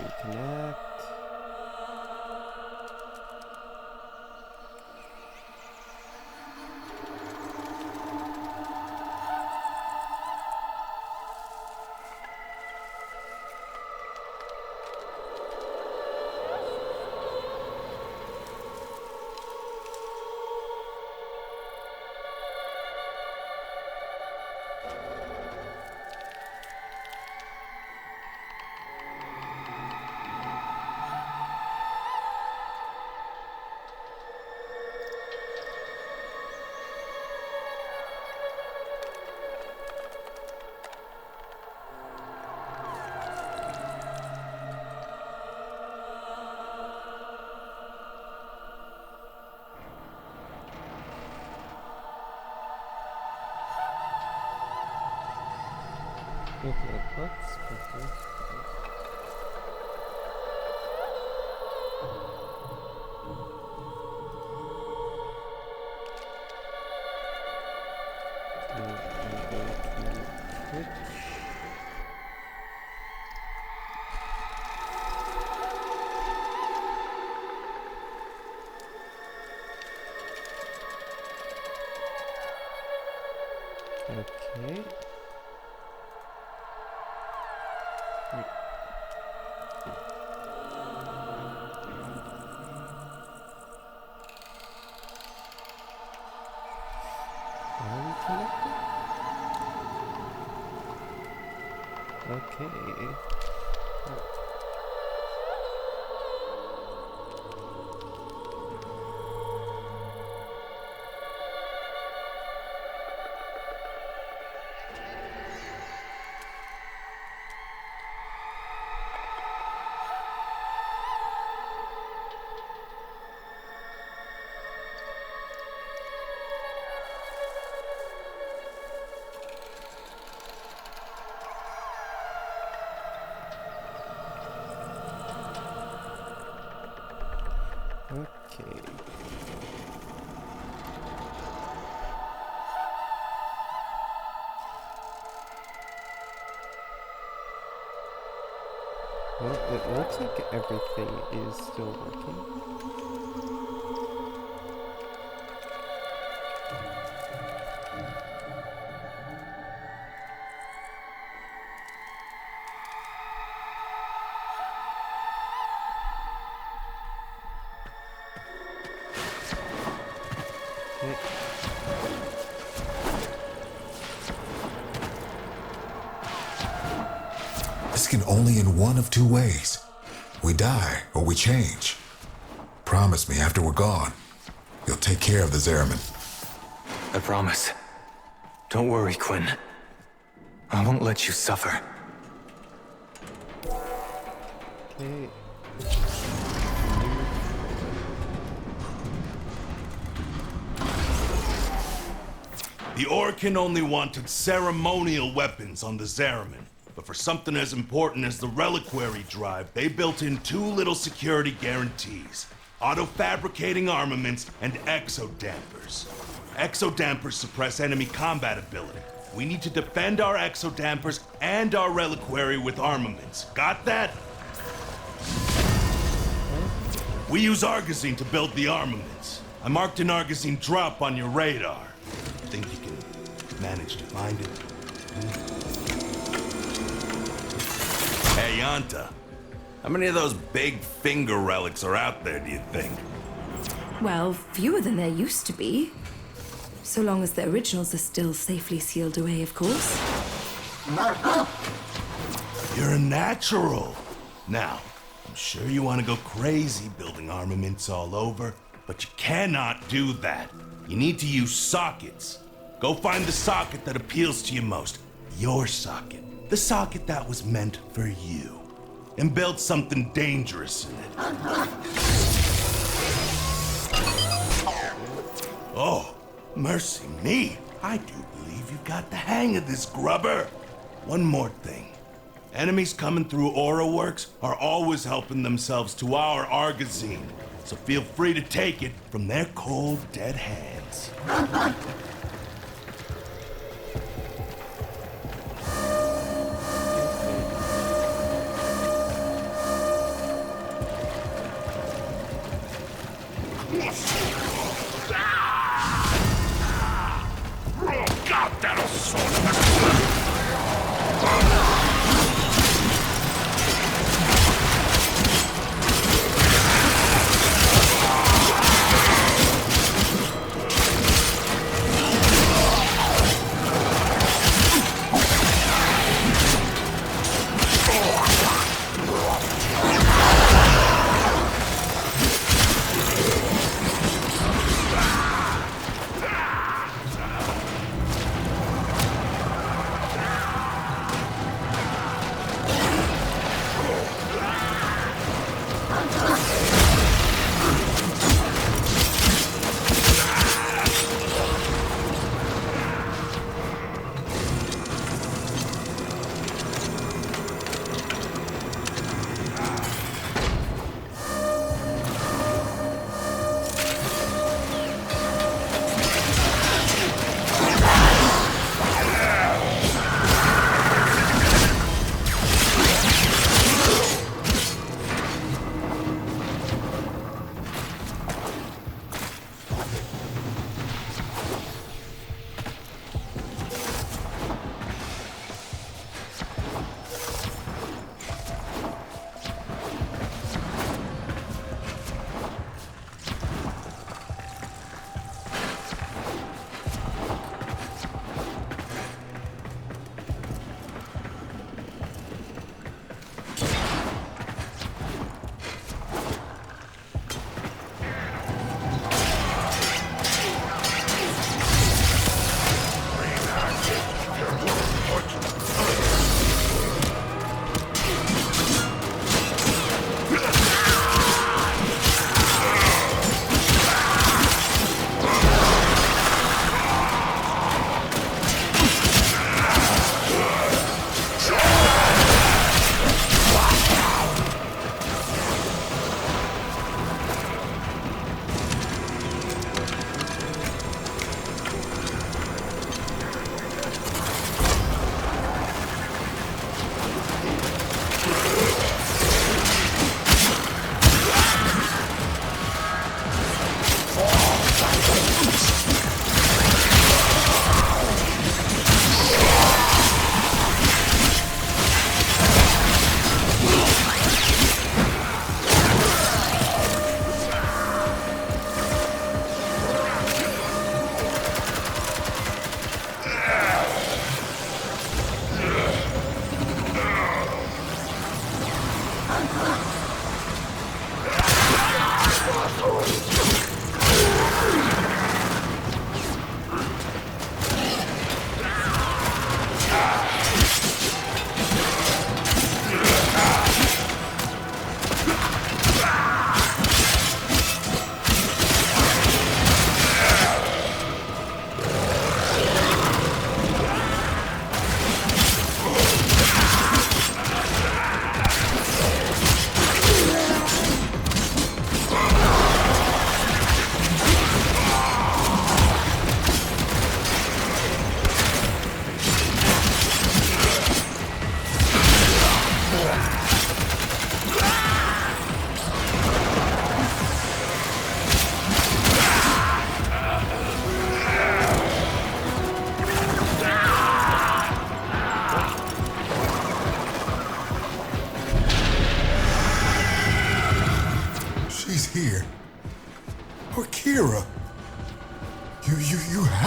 Reconnect. Okay, let's put this. Okay. Are we connected? Okay. Okay. Well, it looks like everything is still working. Okay. This can only in one of two ways. We die or we change. Promise me after we're gone, you'll take care of the Zariman. I promise. Don't worry, Quinn. I won't let you suffer. Okay. The Orkin only wanted ceremonial weapons on the Zariman, but for something as important as the reliquary drive, they built in two little security guarantees: auto-fabricating armaments and exodampers. Exodampers suppress enemy combat ability. We need to defend our exodampers and our reliquary with armaments. Got that? We use Argosine to build the armaments. I marked an Argosine drop on your radar. Think you can manage to find it? Hey, Yanta. How many of those big finger relics are out there, do you think? Well, fewer than there used to be. So long as the originals are still safely sealed away, of course. You're a natural. Now, I'm sure you want to go crazy building armaments all over, but you cannot do that. You need to use sockets. Go find the socket that appeals to you most. Your socket. The socket that was meant for you. And build something dangerous in it. Oh, mercy me. I do believe you've got the hang of this, grubber. One more thing. Enemies coming through Aura Works are always helping themselves to our Argosine. So feel free to take it from their cold, dead hands. God, that'll sort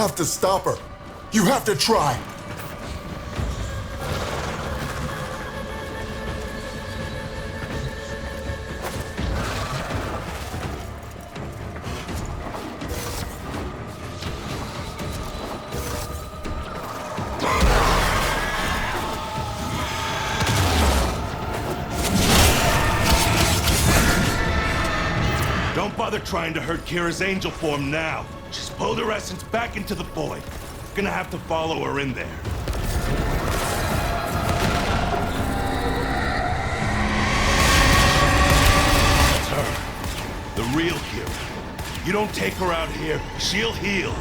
have to stop her. You have to try. Don't bother trying to hurt Kira's angel form now. She's pulled her essence back into the void. Gonna have to follow her in there. It's her. The real Kira. You don't take her out here, she'll heal.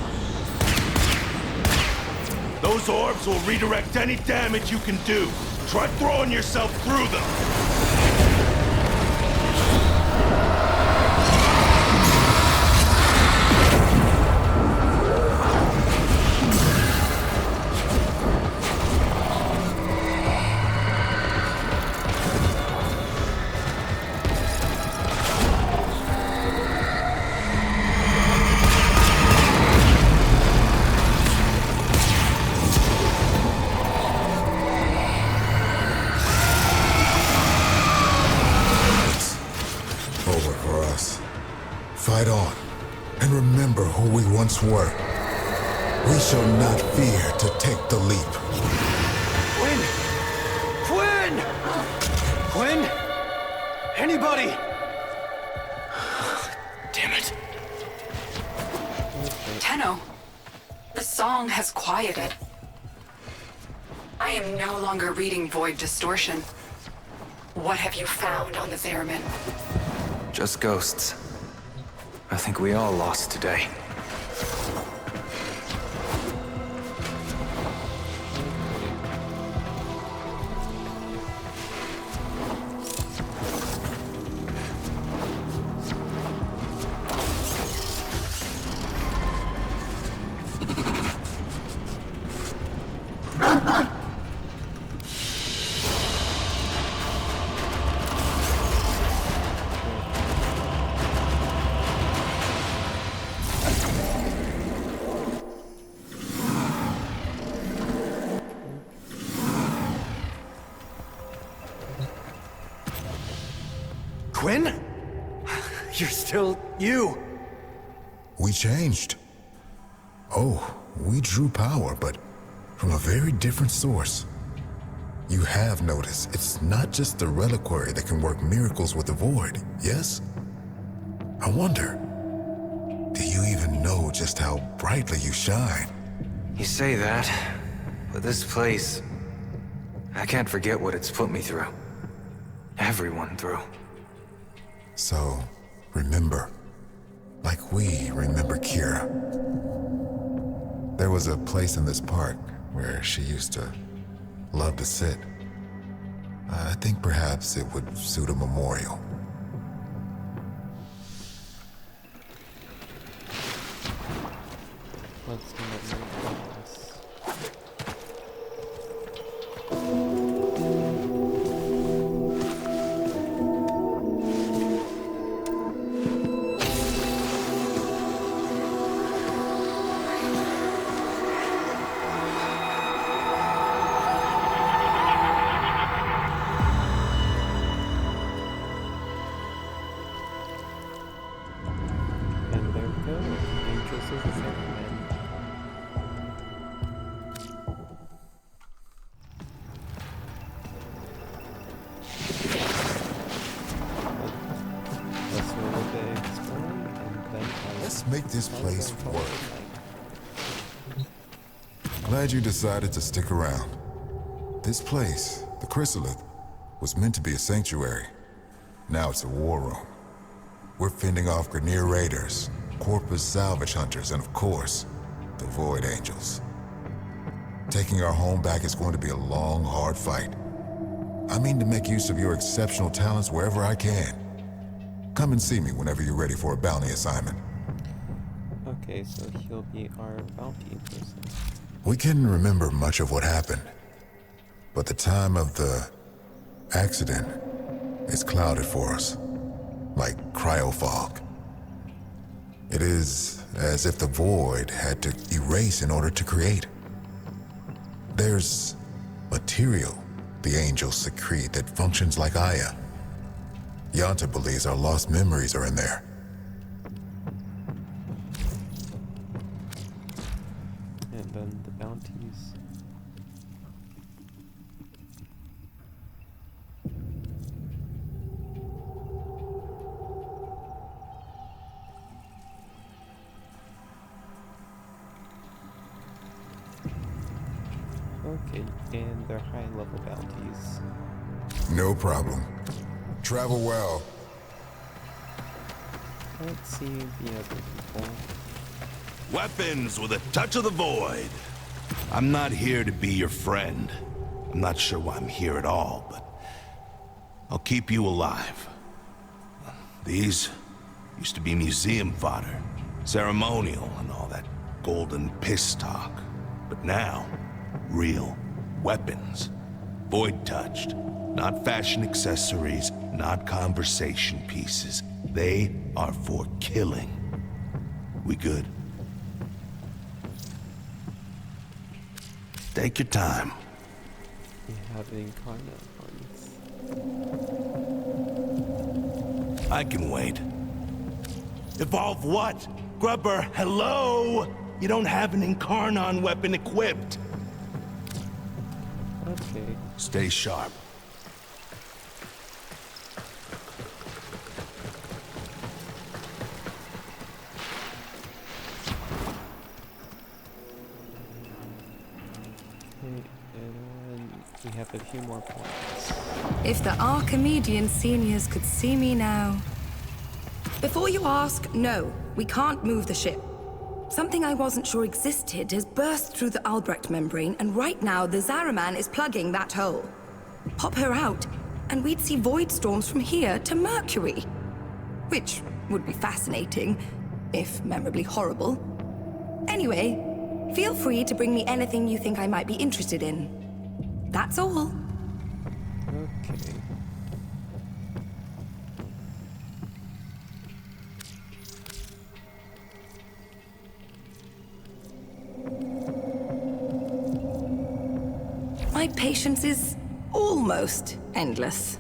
Those orbs will redirect any damage you can do. Try throwing yourself through them. Fight on, and remember who we once were. We shall not fear to take the leap. Quinn! Quinn! Quinn? Anybody? Damn it. Tenno, the song has quieted. I am no longer reading Void Distortion. What have you found on the Zariman? Just ghosts. I think we all lost today. Quinn? You're still you. We changed. Oh, we drew power, but from a very different source. You have noticed it's not just the reliquary that can work miracles with the void, yes? I wonder, do you even know just how brightly you shine? You say that, but this place... I can't forget what it's put me through. Everyone through. So, remember. Like we remember Kira. There was a place in this park where she used to love to sit. I think perhaps it would suit a memorial. Let's do this. And there we go. Angels of the Zariman. Let's make this place work. Glad you decided to stick around. This place, the Chrysalith, was meant to be a sanctuary. Now it's a war room. We're fending off Grineer raiders, Corpus salvage hunters, and of course, the Void Angels. Taking our home back is going to be a long, hard fight. I mean to make use of your exceptional talents wherever I can. Come and see me whenever you're ready for a bounty assignment. Okay, so he'll be our bounty person. We can remember much of what happened, but the time of the accident is clouded for us, like cryofog. It is as if the void had to erase in order to create. There's material the angels secrete that functions like Aya. Yanta believes our lost memories are in there. And then the bounties. Okay, and they're high-level bounties. No problem. Travel well. Let's see the other people. Weapons with a touch of the void. I'm not here to be your friend. I'm not sure why I'm here at all, but I'll keep you alive. These used to be museum fodder, ceremonial and all that golden piss talk. But now, real weapons. Void touched. Not fashion accessories, not conversation pieces. They are for killing. We good? Take your time. We have the incarnate ones. I can wait. Evolve what? Grubber, hello? You don't have an Incarnon weapon equipped. Okay. Stay sharp. Okay, and we have a few more points. If the Archimedean seniors could see me now. Before you ask, no, we can't move the ship. Something I wasn't sure existed has burst through the Albrecht membrane, and right now the Zariman is plugging that hole. Pop her out, and we'd see void storms from here to Mercury. Which would be fascinating, if memorably horrible. Anyway, feel free to bring me anything you think I might be interested in. That's all. Okay. My patience is almost endless.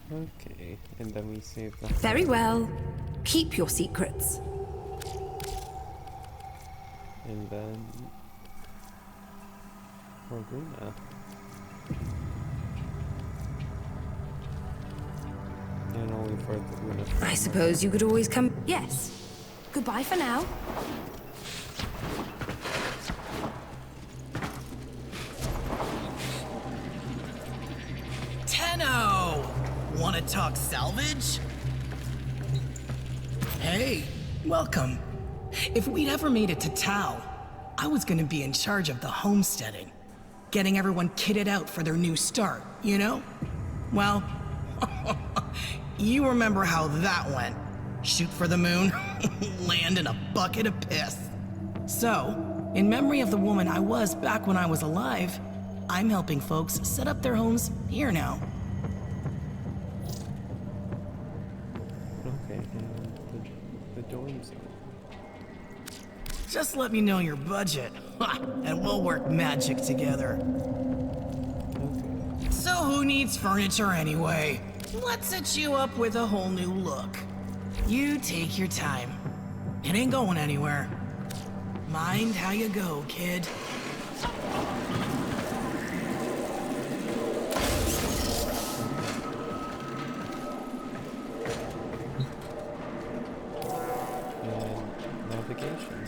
Okay, and then we save the... Very well. Keep your secrets. And then... Morguna. And only for the Luna. I suppose you could always come... Yes. Goodbye for now. Tenno! Wanna talk salvage? Hey, welcome. If we'd ever made it to Tau, I was gonna be in charge of the homesteading. Getting everyone kitted out for their new start, you know? Well, you remember how that went. Shoot for the moon, land in a bucket of piss. So, in memory of the woman I was back when I was alive, I'm helping folks set up their homes here now. Okay, and the dorm zone. Just let me know your budget, and we'll work magic together. Okay. So who needs furniture anyway? Let's set you up with a whole new look. You take your time. It ain't going anywhere. Mind how you go, kid. And navigation.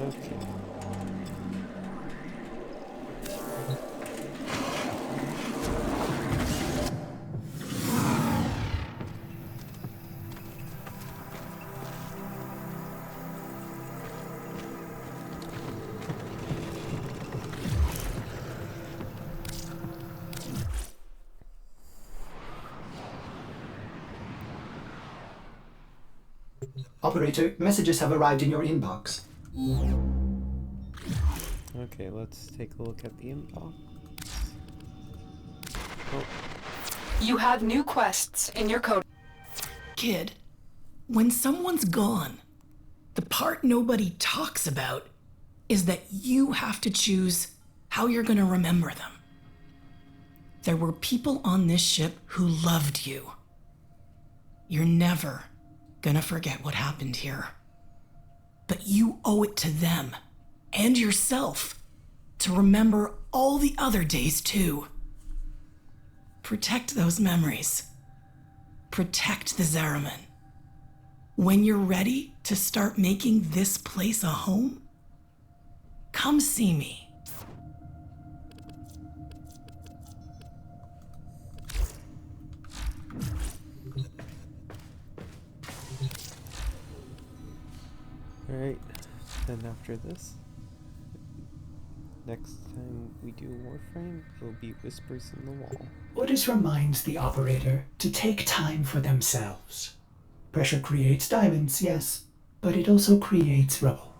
Okay. Operator, messages have arrived in your inbox. Okay, let's take a look at the inbox. Oh. You have new quests in your code. Kid, when someone's gone, the part nobody talks about is that you have to choose how you're gonna remember them. There were people on this ship who loved you. You're never gonna forget what happened here. But you owe it to them and yourself to remember all the other days too. Protect those memories. Protect the Zariman. When you're ready to start making this place a home, come see me. Alright, then after this, next time we do Warframe, it'll be Whispers in the Wall. Orders reminds the operator to take time for themselves. Pressure creates diamonds, yes, but it also creates rubble.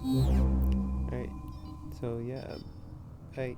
Alright, so yeah, bye.